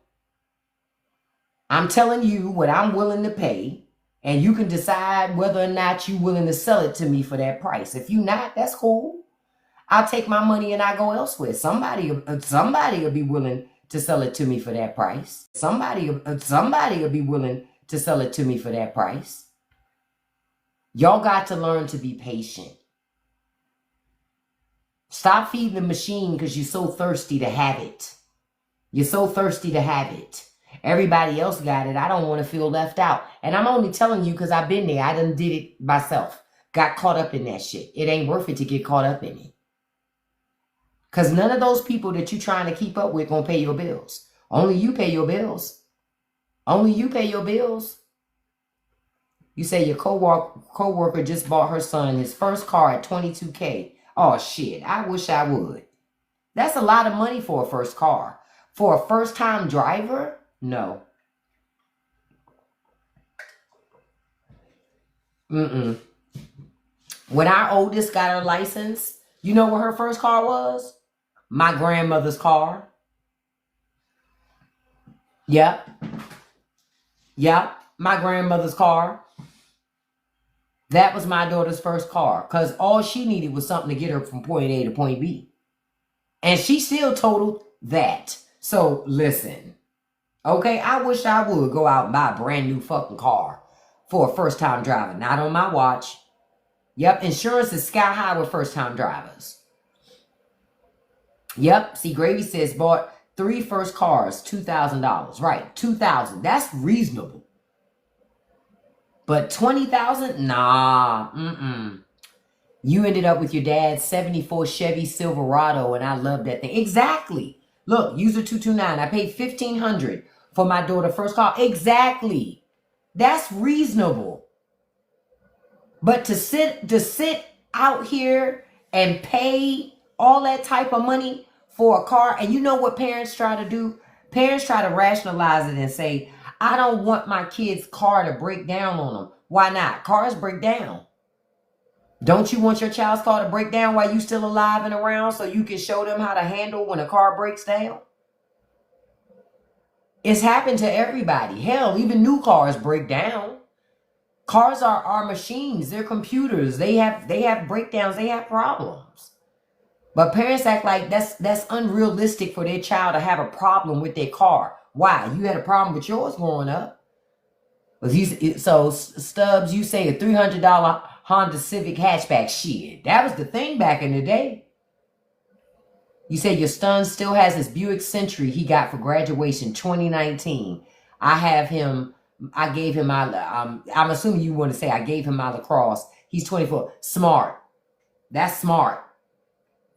Speaker 1: I'm telling you what I'm willing to pay, and you can decide whether or not you're willing to sell it to me for that price. If you're not, that's cool. I'll take my money and I go elsewhere. Somebody will be willing to sell it to me for that price. Somebody will be willing to sell it to me for that price. Y'all got to learn to be patient. Stop feeding the machine because you're so thirsty to have it. You're so thirsty to have it. Everybody else got it. I don't want to feel left out. And I'm only telling you because I've been there. I done did it myself. Got caught up in that shit. It ain't worth it to get caught up in it. Because none of those people that you're trying to keep up with gonna pay your bills. Only you pay your bills. Only you pay your bills. You say your co-worker just bought her son his first car at $22K. Oh, shit. I wish I would. That's a lot of money for a first car. For a first-time driver? No. When our oldest got her license, you know what her first car was? My grandmother's car. Yep. My grandmother's car. That was my daughter's first car. Because all she needed was something to get her from point A to point B. And she still totaled that. So, listen. Okay, I wish I would go out and buy a brand new fucking car for a first-time driver. Not on my watch. Yep, insurance is sky high with first-time drivers. Yep, see, Gravy says bought 3 first cars, $2,000. Right, $2,000. That's reasonable. But $20,000? Nah, You ended up with your dad's 74 Chevy Silverado, and I love that thing. Exactly. Look, user 229. I paid $1,500 for my daughter's first car. Exactly. That's reasonable. But to sit out here and pay all that type of money for a car, and you know what parents try to do? Parents try to rationalize it and say, I don't want my kid's car to break down on them. Why not? Cars break down. Don't you want your child's car to break down while you're still alive and around so you can show them how to handle when a car breaks down? It's happened to everybody. Hell, even new cars break down. Cars are machines. They're computers. They have breakdowns. They have problems. But parents act like that's unrealistic for their child to have a problem with their car. Why? You had a problem with yours growing up. So, Stubbs, you say a $300 Honda Civic hatchback. Shit, that was the thing back in the day. You say your son still has his Buick Century he got for graduation 2019. I gave him my, I'm assuming you want to say I gave him my lacrosse. He's 24. Smart. That's smart.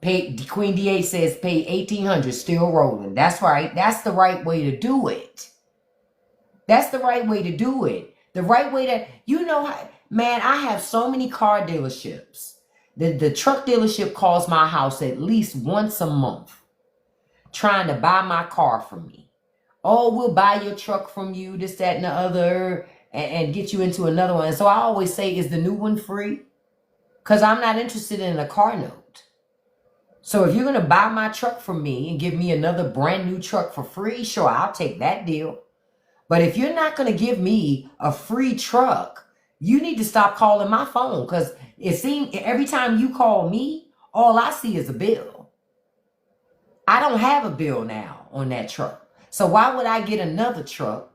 Speaker 1: Queen DA says pay $1,800, still rolling. That's right. That's the right way to do it. That's the right way to do it. The right way to, man, I have so many car dealerships. The truck dealership calls my house at least once a month trying to buy my car from me. Oh, we'll buy your truck from you, this, that, and the other, and get you into another one. And so I always say, is the new one free? Because I'm not interested in a car note. So if you're going to buy my truck from me and give me another brand new truck for free, sure, I'll take that deal. But if you're not going to give me a free truck, you need to stop calling my phone, because it seems every time you call me, all I see is a bill. I don't have a bill now on that truck. So why would I get another truck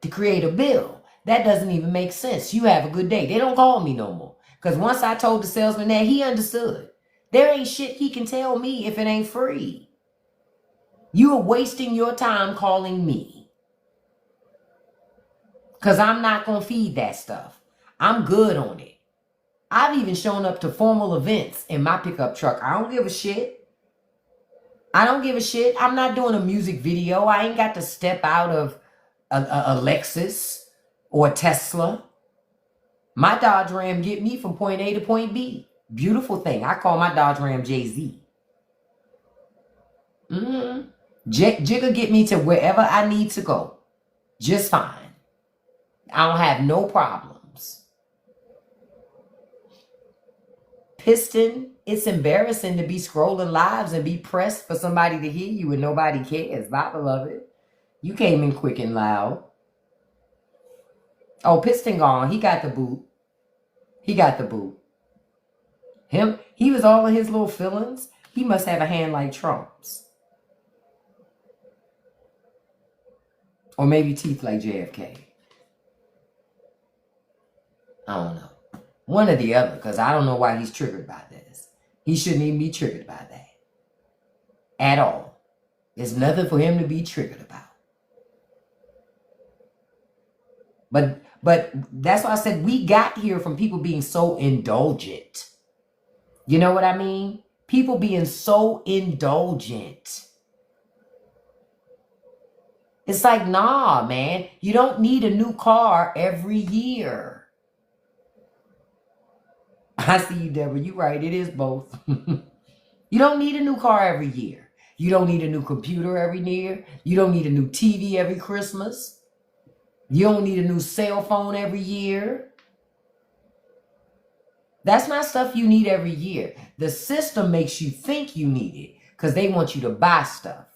Speaker 1: to create a bill? That doesn't even make sense. You have a good day. They don't call me no more. Because once I told the salesman that, he understood. There ain't shit he can tell me if it ain't free. You are wasting your time calling me. Because I'm not going to feed that stuff. I'm good on it. I've even shown up to formal events in my pickup truck. I don't give a shit. I don't give a shit. I'm not doing a music video. I ain't got to step out of a Lexus or Tesla. My Dodge Ram get me from point A to point B. Beautiful thing. I call my Dodge Ram Jay-Z. Jigga get me to wherever I need to go. Just fine. I don't have no problems. Piston, it's embarrassing to be scrolling lives and be pressed for somebody to hear you and nobody cares. Bye, beloved. You came in quick and loud. Oh, Piston gone. He got the boot. He got the boot. He was all in his little feelings. He must have a hand like Trump's. Or maybe teeth like JFK. I don't know. One or the other, because I don't know why he's triggered by this. He shouldn't even be triggered by that. At all. There's nothing for him to be triggered about. But that's why I said we got here from people being so indulgent. You know what I mean? People being so indulgent. It's like, nah, man, you don't need a new car every year. I see you, Deborah. You're right. It is both. You don't need a new car every year. You don't need a new computer every year. You don't need a new TV every Christmas. You don't need a new cell phone every year. That's not stuff you need every year. The system makes you think you need it because they want you to buy stuff.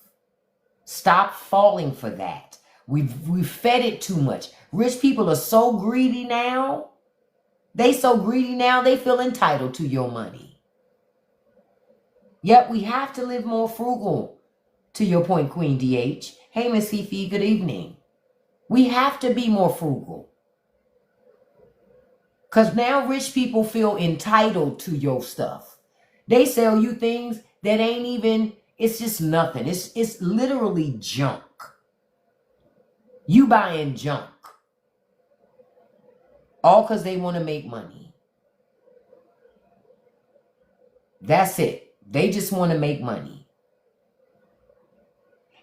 Speaker 1: Stop falling for that. We've fed it too much. Rich people are so greedy now. They feel entitled to your money. Yep, we have to live more frugal. To your point, Queen DH. Hey, Miss Fifi, good evening. We have to be more frugal. Because now rich people feel entitled to your stuff. They sell you things that ain't even, it's just nothing. It's literally junk. You buying junk. All because they want to make money. That's it. They just want to make money.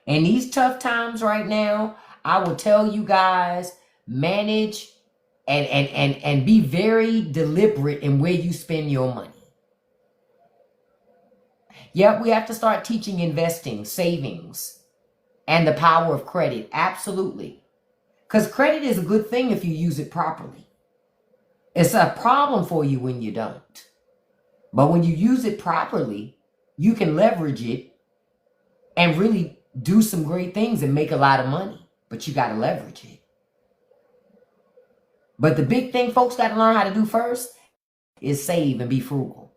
Speaker 1: And these tough times right now, I will tell you guys, manage and be very deliberate in where you spend your money. Yep, we have to start teaching investing, savings, and the power of credit. Absolutely. Because credit is a good thing if you use it properly. It's a problem for you when you don't. But when you use it properly, you can leverage it and really do some great things and make a lot of money. But you got to leverage it. But the big thing folks got to learn how to do first is save and be frugal.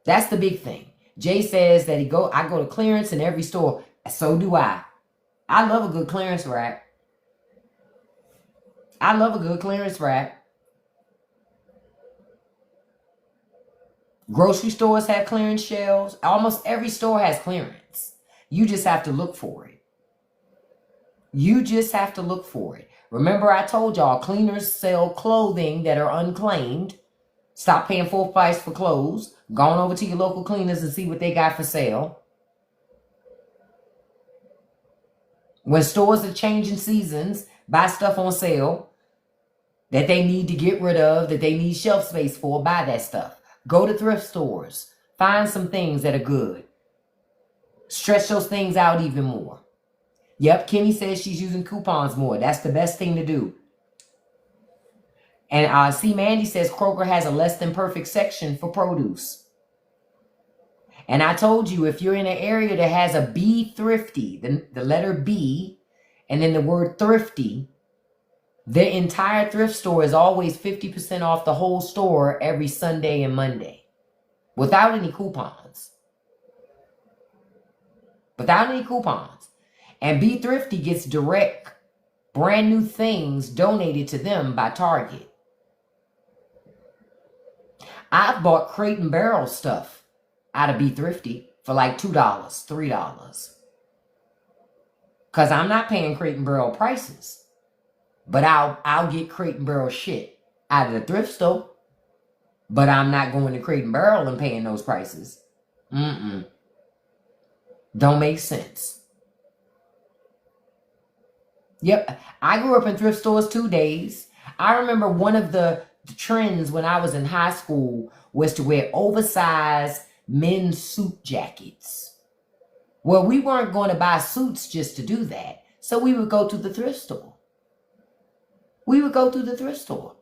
Speaker 1: That's the big thing. Jay says that I go to clearance in every store. So do I. I love a good clearance rack. Grocery stores have clearance shelves. Almost every store has clearance. You just have to look for it. Remember I told y'all cleaners sell clothing that are unclaimed. Stop paying full price for clothes. Go on over to your local cleaners and see what they got for sale. When stores are changing seasons, buy stuff on sale that they need to get rid of, that they need shelf space for, buy that stuff. Go to thrift stores. Find some things that are good. Stretch those things out even more. Yep, Kimmy says she's using coupons more. That's the best thing to do. And see, Mandy says Kroger has a less than perfect section for produce. And I told you, if you're in an area that has a B thrifty, the letter B, and then the word thrifty, the entire thrift store is always 50% off the whole store every Sunday and Monday. Without any coupons. And Be Thrifty gets direct, brand new things donated to them by Target. I've bought Crate and Barrel stuff out of Be Thrifty for like $2, $3. Because I'm not paying Crate and Barrel prices. But I'll get Crate and Barrel shit out of the thrift store. But I'm not going to Crate and Barrel and paying those prices. Don't make sense. Yep. I grew up in thrift stores 2 days. I remember one of the trends when I was in high school was to wear oversized men's suit jackets. Well, we weren't going to buy suits just to do that. So we would go to the thrift store. We would go to the thrift store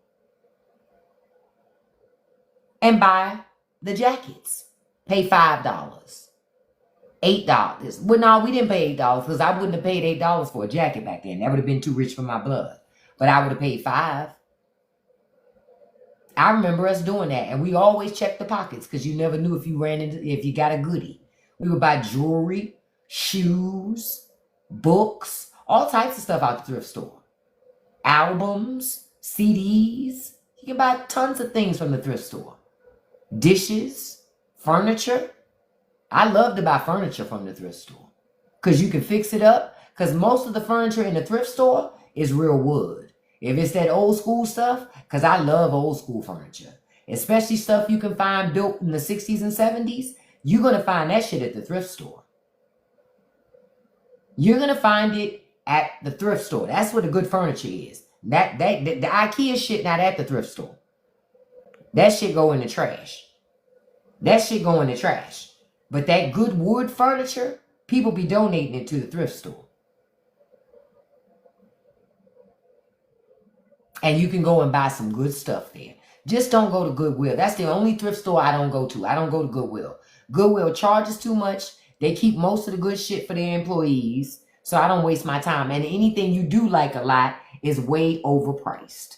Speaker 1: and buy the jackets. Pay $5, $8. Well, no, we didn't pay $8 because I wouldn't have paid $8 for a jacket back then. That would have been too rich for my blood. But I would have paid $5. I remember us doing that, and we always checked the pockets because you never knew if you got a goodie. We would buy jewelry, shoes, books, all types of stuff out the thrift store. Albums, CDs. You can buy tons of things from the thrift store. Dishes, furniture. I love to buy furniture from the thrift store because you can fix it up, because most of the furniture in the thrift store is real wood. If it's that old school stuff, because I love old school furniture, especially stuff you can find built in the 60s and 70s, you're going to find that shit at the thrift store. You're going to find it at the thrift store. That's where the good furniture is. The IKEA shit not at the thrift store. That shit go in the trash. That shit go in the trash. But that good wood furniture, people be donating it to the thrift store. And you can go and buy some good stuff there. Just don't go to Goodwill. That's the only thrift store I don't go to. I don't go to Goodwill. Goodwill charges too much. They keep most of the good shit for their employees. So I don't waste my time. And anything you do like a lot is way overpriced.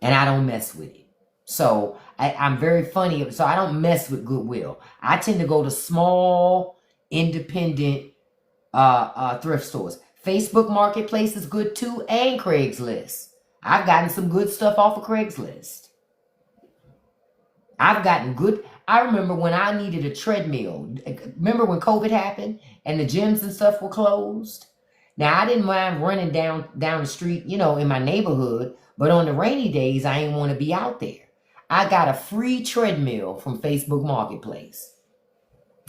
Speaker 1: And I don't mess with it. So I'm very funny. So I don't mess with Goodwill. I tend to go to small, independent thrift stores. Facebook Marketplace is good too, and Craigslist. I've gotten some good stuff off of Craigslist. I've gotten good. I remember when I needed a treadmill. Remember when COVID happened and the gyms and stuff were closed? Now, I didn't mind running down the street, in my neighborhood. But on the rainy days, I didn't want to be out there. I got a free treadmill from Facebook Marketplace.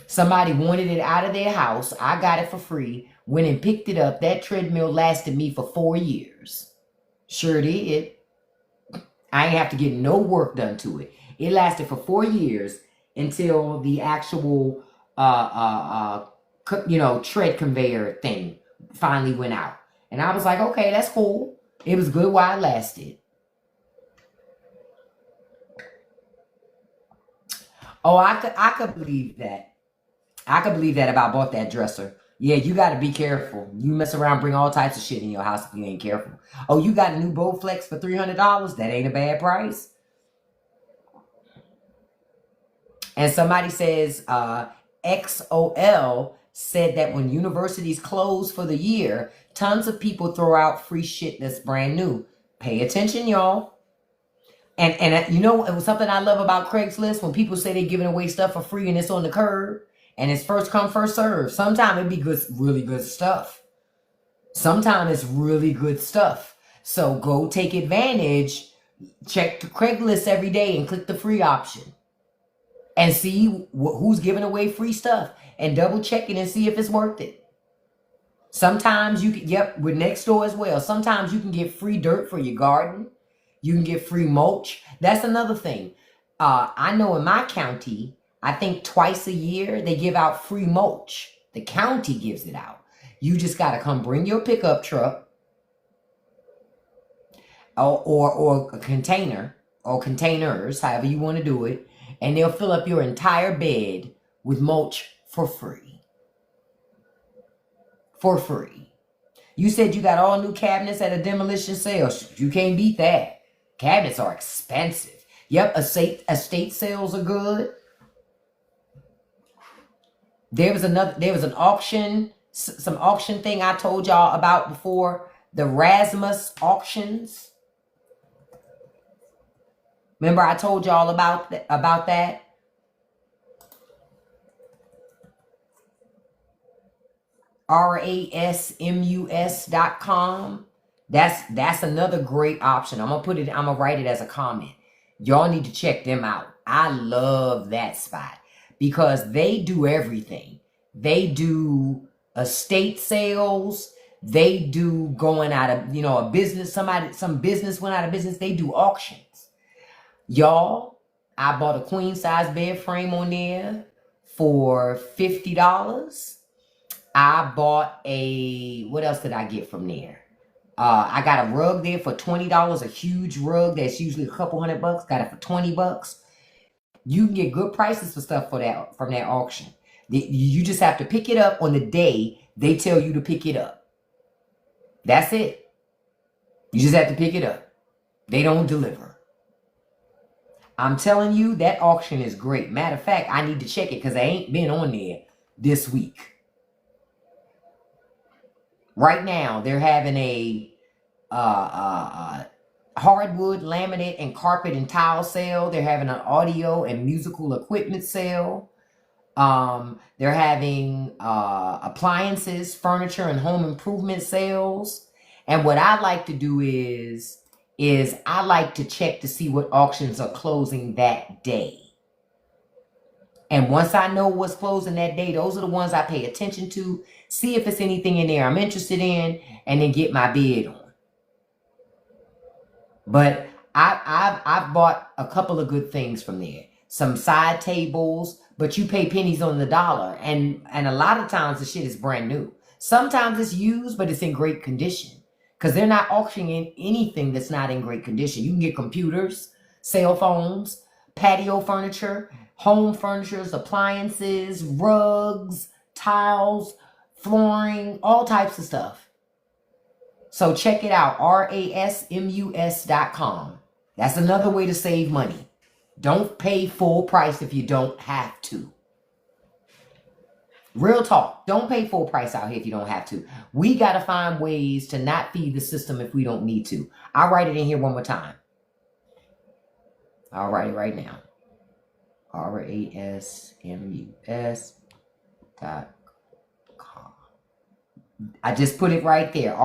Speaker 1: Somebody wanted it out of their house. I got it for free. Went and picked it up. That treadmill lasted me for 4 years. Sure did. I ain't have to get no work done to it. It lasted for 4 years until the actual, tread conveyor thing finally went out. And I was like, okay, that's cool. It was good while it lasted. Oh, I could believe that. I could believe that if I bought that dresser. Yeah, you got to be careful. You mess around, bring all types of shit in your house if you ain't careful. Oh, you got a new Bowflex for $300? That ain't a bad price. And somebody says, XOL said that when universities close for the year, tons of people throw out free shit that's brand new. Pay attention, y'all. And it was something I love about Craigslist when people say they're giving away stuff for free and it's on the curb and it's first come, first serve. Sometimes it be good, really good stuff. Sometimes it's really good stuff. So go take advantage. Check the Craigslist every day and click the free option. And see who's giving away free stuff. And double check it and see if it's worth it. Sometimes you can, with Nextdoor as well. Sometimes you can get free dirt for your garden. You can get free mulch. That's another thing. I know in my county, I think twice a year, they give out free mulch. The county gives it out. You just got to come bring your pickup truck or a container or containers, however you want to do it. And they'll fill up your entire bed with mulch for free. For free. You said you got all new cabinets at a demolition sale. You can't beat that. Cabinets are expensive. Yep, estate sales are good. There was an auction, some auction thing I told y'all about before. The Rasmus auctions. Remember I told y'all about that? RASMUS.com. That's another great option. I'm gonna write it as a comment. Y'all need to check them out. I love that spot because they do everything. They do estate sales. They do going out of, a business, some business went out of business. They do auctions. Y'all, I bought a queen size bed frame on there for $50. I bought what else did I get from there? I got a rug there for $20, a huge rug that's usually a couple $100. Got it for $20. You can get good prices for stuff from that auction. You just have to pick it up on the day they tell you to pick it up. That's it. You just have to pick it up. They don't deliver. I'm telling you, that auction is great. Matter of fact, I need to check it because I ain't been on there this week. Right now, they're having a hardwood, laminate, and carpet and tile sale. They're having an audio and musical equipment sale. They're having appliances, furniture, and home improvement sales. And what I like to do is I like to check to see what auctions are closing that day. And once I know what's closing that day, those are the ones I pay attention to, see if it's anything in there I'm interested in, and then get my bid on. But I've bought a couple of good things from there. Some side tables, but you pay pennies on the dollar. And a lot of times the shit is brand new. Sometimes it's used, but it's in great condition. Because they're not auctioning anything that's not in great condition. You can get computers, cell phones, patio furniture, home furnitures, appliances, rugs, tiles, flooring, all types of stuff. So check it out, rasmus.com. That's another way to save money. Don't pay full price if you don't have to. Real talk. Don't pay full price out here if you don't have to. We got to find ways to not feed the system if we don't need to. I'll write it in here one more time. I'll write it right now. rasmus.com. I just put it right there.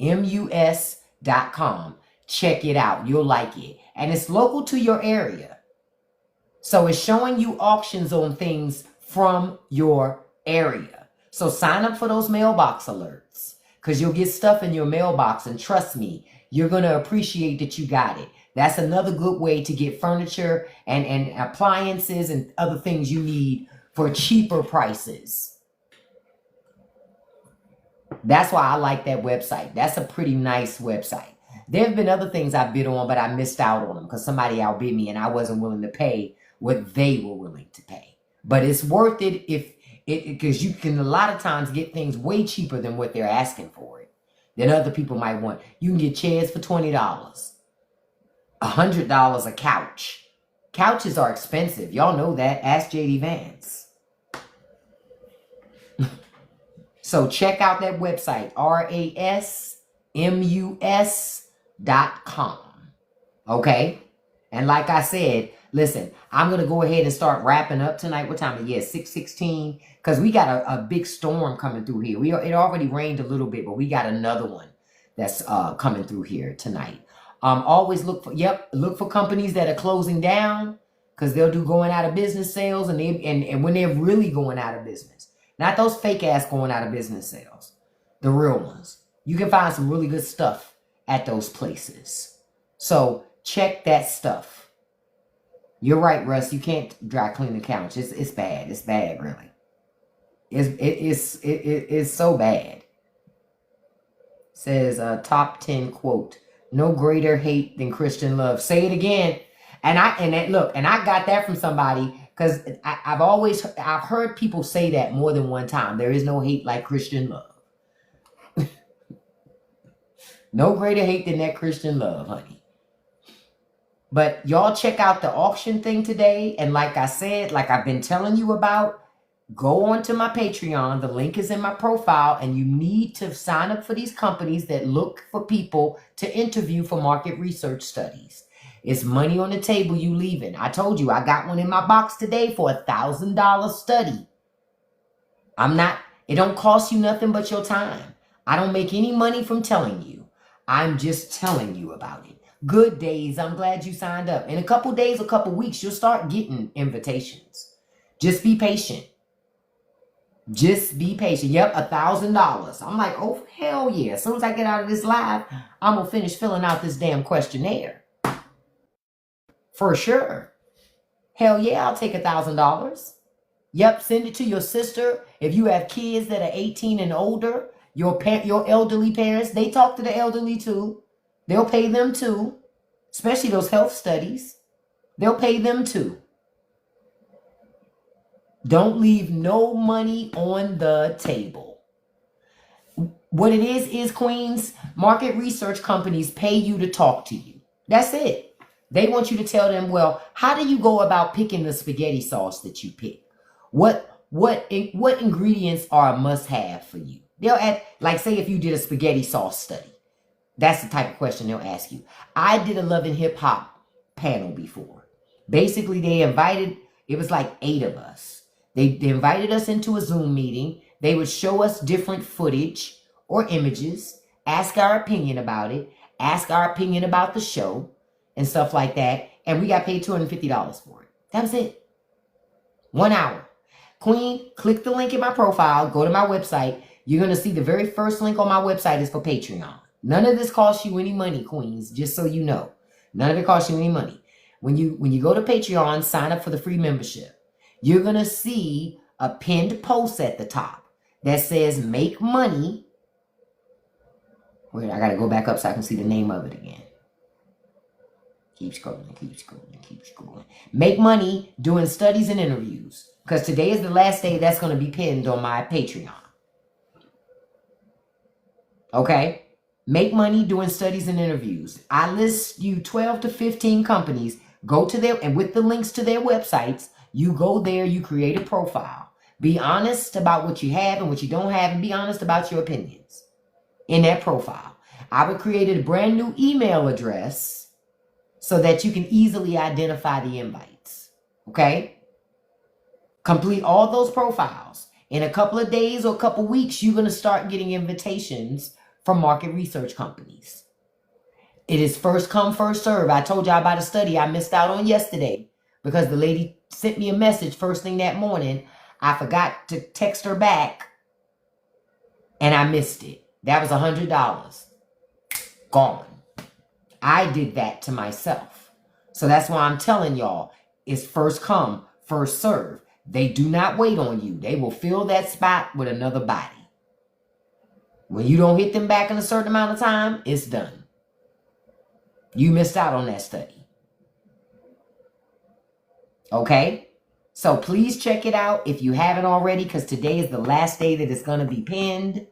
Speaker 1: rasmus.com. Check it out. You'll like it. And it's local to your area. So it's showing you auctions on things from your area. So sign up for those mailbox alerts because you'll get stuff in your mailbox. And trust me, you're going to appreciate that you got it. That's another good way to get furniture and appliances and other things you need for cheaper prices. That's why I like that website. That's a pretty nice website. There have been other things I bid on, but I missed out on them because somebody outbid me and I wasn't willing to pay what they were willing to pay. But it's worth it because you can a lot of times get things way cheaper than what they're asking for it. Than other people might want. You can get chairs for $20. $100 a couch. Couches are expensive. Y'all know that. Ask JD Vance. So check out that website, rasmus.com. Okay? And like I said, listen, I'm going to go ahead and start wrapping up tonight. What time is it? Yeah, 6:16. Because we got a big storm coming through here. It already rained a little bit, but we got another one that's coming through here tonight. Always look for companies that are closing down because they'll do going out of business sales and when they're really going out of business. Not those fake ass going out of business sales. The real ones. You can find some really good stuff at those places. So check that stuff. You're right, Russ. You can't dry clean the couch. It's bad. It's bad, really. It's so bad. Says top 10 quote. No greater hate than Christian love. Say it again. And I got that from somebody because I've heard people say that more than one time. There is no hate like Christian love. No greater hate than that Christian love, honey. But y'all check out the auction thing today. And like I said, like I've been telling you about, go on to my Patreon. The link is in my profile. And you need to sign up for these companies that look for people to interview for market research studies. It's money on the table you leaving. I told you, I got one in my box today for $1,000 study. It don't cost you nothing but your time. I don't make any money from telling you. I'm just telling you about it. Good days. I'm glad you signed up. In a couple days, a couple weeks, you'll start getting invitations. Just be patient. Just be patient. Yep, $1,000. I'm like, oh, hell yeah. As soon as I get out of this live, I'm going to finish filling out this damn questionnaire. For sure. Hell yeah, I'll take $1,000. Yep, send it to your sister. If you have kids that are 18 and older, your elderly parents, they talk to the elderly too. They'll pay them too. Especially those health studies. They'll pay them too. Don't leave no money on the table. What it is, Queens, market research companies pay you to talk to you. That's it. They want you to tell them, well, how do you go about picking the spaghetti sauce that you pick? What ingredients are a must-have for you? They'll ask, like, say if you did a spaghetti sauce study. That's the type of question they'll ask you. I did a Love and Hip Hop panel before. Basically, they invited, it was like 8 of us. They invited us into a Zoom meeting. They would show us different footage or images, ask our opinion about it, ask our opinion about the show, and stuff like that. And we got paid $250 for it. That was it. 1 hour. Queen, click the link in my profile. Go to my website. You're going to see the very first link on my website is for Patreon. None of this costs you any money, Queens, just so you know. None of it costs you any money. When you go to Patreon, sign up for the free membership. You're going to see a pinned post at the top that says make money. Wait, I got to go back up so I can see the name of it again. Keep scrolling, keep scrolling, keep scrolling. Make money doing studies and interviews. Because today is the last day that's going to be pinned on my Patreon. Okay? Make money doing studies and interviews. I list you 12 to 15 companies. Go to their, and with the links to their websites, you go there, you create a profile. Be honest about what you have and what you don't have, and be honest about your opinions in that profile. I would create a brand new email address so that you can easily identify the invites. Okay? Complete all those profiles. In a couple of days or a couple of weeks, you're going to start getting invitations from market research companies. It is first come, first serve. I told y'all about a study I missed out on yesterday because the lady sent me a message first thing that morning. I forgot to text her back and I missed it. That was $100. Gone. I did that to myself. So that's why I'm telling y'all, it's first come, first serve. They do not wait on you. They will fill that spot with another body. When you don't hit them back in a certain amount of time, it's done. You missed out on that study. Okay? So please check it out if you haven't already, because today is the last day that it's going to be pinned.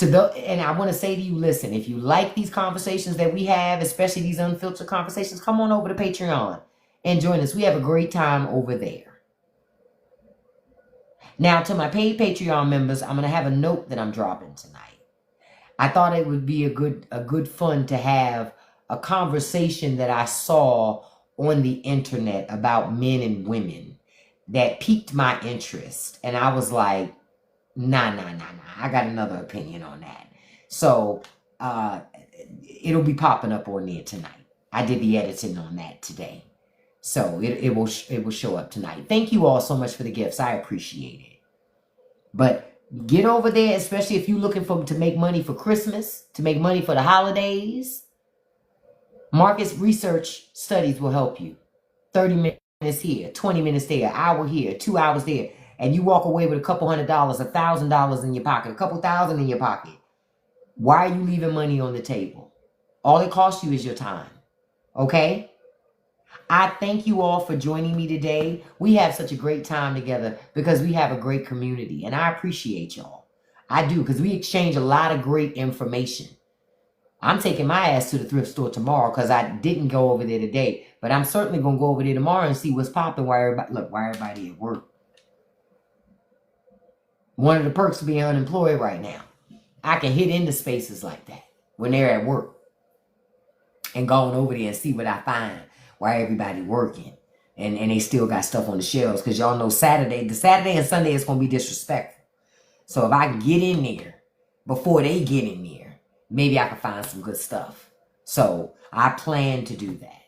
Speaker 1: And I want to say to you, listen, if you like these conversations that we have, especially these unfiltered conversations, come on over to Patreon and join us. We have a great time over there. Now, to my paid Patreon members, I'm going to have a note that I'm dropping tonight. I thought it would be a good fun to have a conversation that I saw on the internet about men and women that piqued my interest. And I was like, nah. I got another opinion on that. So it'll be popping up on there tonight. I did the editing on that today. So it will show up tonight. Thank you all so much for the gifts. I appreciate it. But get over there, especially if you're looking to make money for Christmas, to make money for the holidays. Market research studies will help you. 30 minutes here, 20 minutes there, an hour here, 2 hours there. And you walk away with a couple $100, $1,000 in your pocket, a couple thousand in your pocket. Why are you leaving money on the table? All it costs you is your time. Okay? I thank you all for joining me today. We have such a great time together because we have a great community. And I appreciate y'all. I do, because we exchange a lot of great information. I'm taking my ass to the thrift store tomorrow because I didn't go over there today. But I'm certainly going to go over there tomorrow and see what's popping while everybody at work. One of the perks of being unemployed right now, I can hit into spaces like that when they're at work and going over there and see what I find while everybody working. And they still got stuff on the shelves because y'all know the Saturday and Sunday is going to be disrespectful. So if I can get in there before they get in there, maybe I can find some good stuff. So I plan to do that.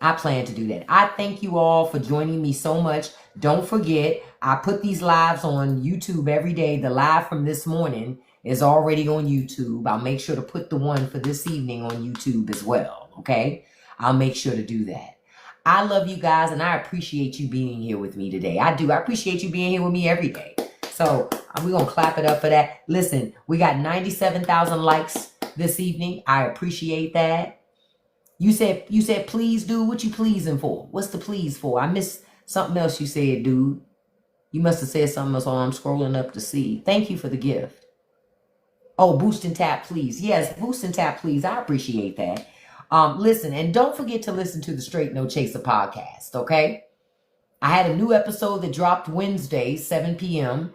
Speaker 1: I plan to do that. I thank you all for joining me so much. Don't forget, I put these lives on YouTube every day. The live from this morning is already on YouTube. I'll make sure to put the one for this evening on YouTube as well, okay? I'll make sure to do that. I love you guys, and I appreciate you being here with me today. I do. I appreciate you being here with me every day. So we're going to clap it up for that. Listen, we got 97,000 likes this evening. I appreciate that. You said, please, dude. What you pleasing for? What's the please for? I missed something else you said, dude. You must have said something else while I'm scrolling up to see. Thank you for the gift. Oh, boost and tap, please. Yes, boost and tap, please. I appreciate that. Listen, and don't forget to listen to the Straight No Chaser podcast, okay? I had a new episode that dropped Wednesday, 7 p.m.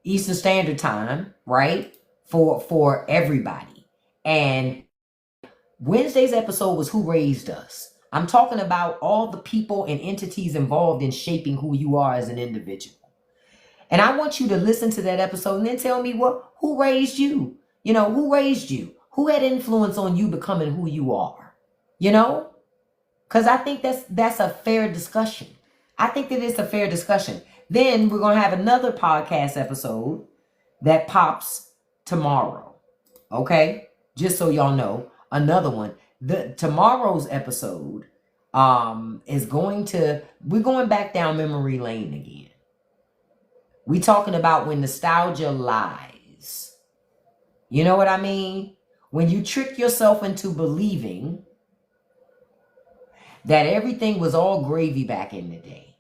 Speaker 1: Eastern Standard Time, right? For everybody. And Wednesday's episode was Who Raised Us. I'm talking about all the people and entities involved in shaping who you are as an individual. And I want you to listen to that episode and then tell me who raised you? You know, who raised you? Who had influence on you becoming who you are? You know? Because I think that's a fair discussion. I think that it's a fair discussion. Then we're going to have another podcast episode that pops tomorrow. Okay? Just so y'all know. Another one. Tomorrow's episode we're going back down memory lane again. We talking about when nostalgia lies. You know what I mean? When you trick yourself into believing that everything was all gravy back in the day.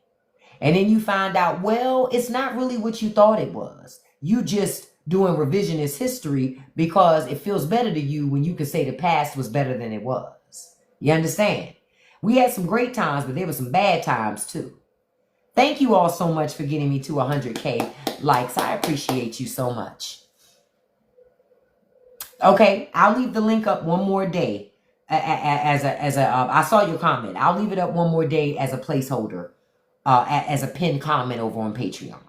Speaker 1: And then you find out, well, it's not really what you thought it was. You just doing revisionist history because it feels better to you when you can say the past was better than it was. You understand? We had some great times, but there were some bad times too. Thank you all so much for getting me to 100K likes. I appreciate you so much. Okay, I'll leave the link up one more day I saw your comment. I'll leave it up one more day as a placeholder, as a pinned comment over on Patreon.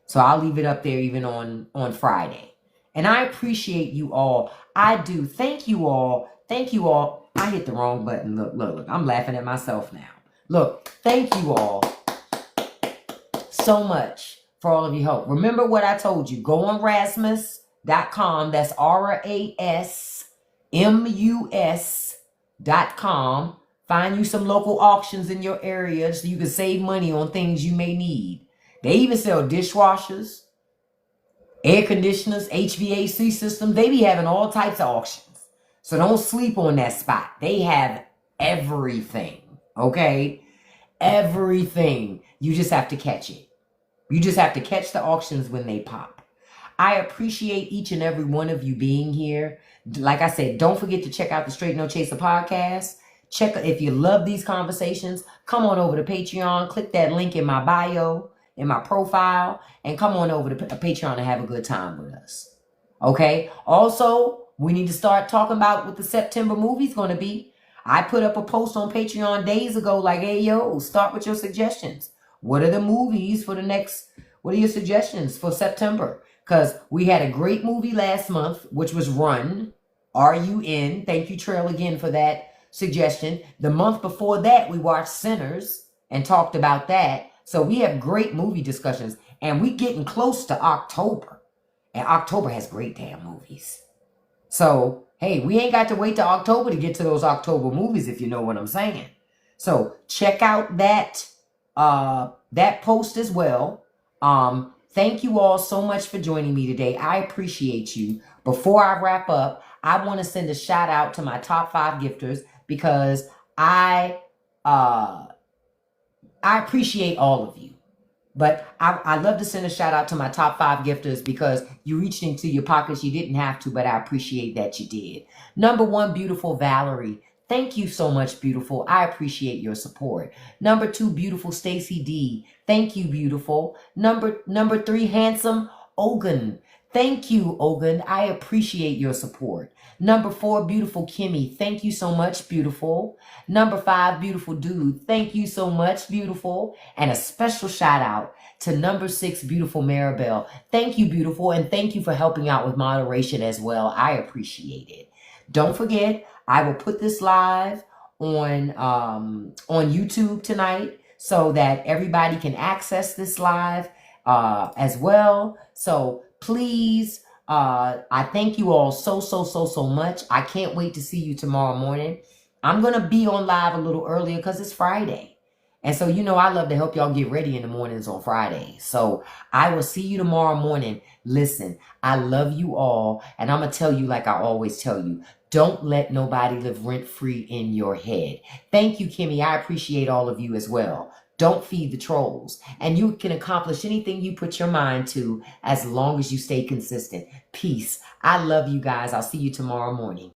Speaker 1: So I'll leave it up there even on Friday. And I appreciate you all. I do. Thank you all. Thank you all. I hit the wrong button. Look. I'm laughing at myself now. Look, thank you all so much for all of your help. Remember what I told you. Go on Rasmus.com. That's RASMUS.com. Find you some local auctions in your area so you can save money on things you may need. They even sell dishwashers, air conditioners, HVAC systems. They be having all types of auctions. So don't sleep on that spot. They have everything, okay? Everything. You just have to catch it. You just have to catch the auctions when they pop. I appreciate each and every one of you being here. Like I said, don't forget to check out the Straight No Chaser podcast. If you love these conversations, come on over to Patreon. Click that link in my bio, in my profile, and come on over to Patreon and have a good time with us. Okay? Also, we need to start talking about what the September movie's going to be. I put up a post on Patreon days ago like, hey, yo, start with your suggestions. What are the movies for the next, what are your suggestions for September? Because we had a great movie last month, which was Run, R-U-N. Thank you, Trail, again for that suggestion. The month before that, we watched Sinners and talked about that. So we have great movie discussions. And we getting close to October. And October has great damn movies. So, hey, we ain't got to wait till October to get to those October movies, if you know what I'm saying. So check out that post as well. Thank you all so much for joining me today. I appreciate you. Before I wrap up, I want to send a shout out to my top 5 gifters because I appreciate all of you. But I love to send a shout out to my top 5 gifters because you reached into your pockets. You didn't have to, but I appreciate that you did. Number 1, beautiful Valerie. Thank you so much, beautiful. I appreciate your support. Number 2, beautiful Stacy D. Thank you, beautiful. Number 3, handsome Ogun. Thank you, Ogun. I appreciate your support. Number 4, beautiful Kimmy. Thank you so much, beautiful. Number 5, beautiful dude. Thank you so much, beautiful. And a special shout out to number 6, beautiful Maribel. Thank you, beautiful. And thank you for helping out with moderation as well. I appreciate it. Don't forget, I will put this live on YouTube tonight so that everybody can access this live as well. So please, I thank you all so much. I can't wait to see you tomorrow morning. I'm going to be on live a little earlier because it's Friday. And so, you know, I love to help y'all get ready in the mornings on Fridays. So I will see you tomorrow morning. Listen, I love you all. And I'm going to tell you like I always tell you, don't let nobody live rent-free in your head. Thank you, Kimmy. I appreciate all of you as well. Don't feed the trolls. And you can accomplish anything you put your mind to as long as you stay consistent. Peace. I love you guys. I'll see you tomorrow morning.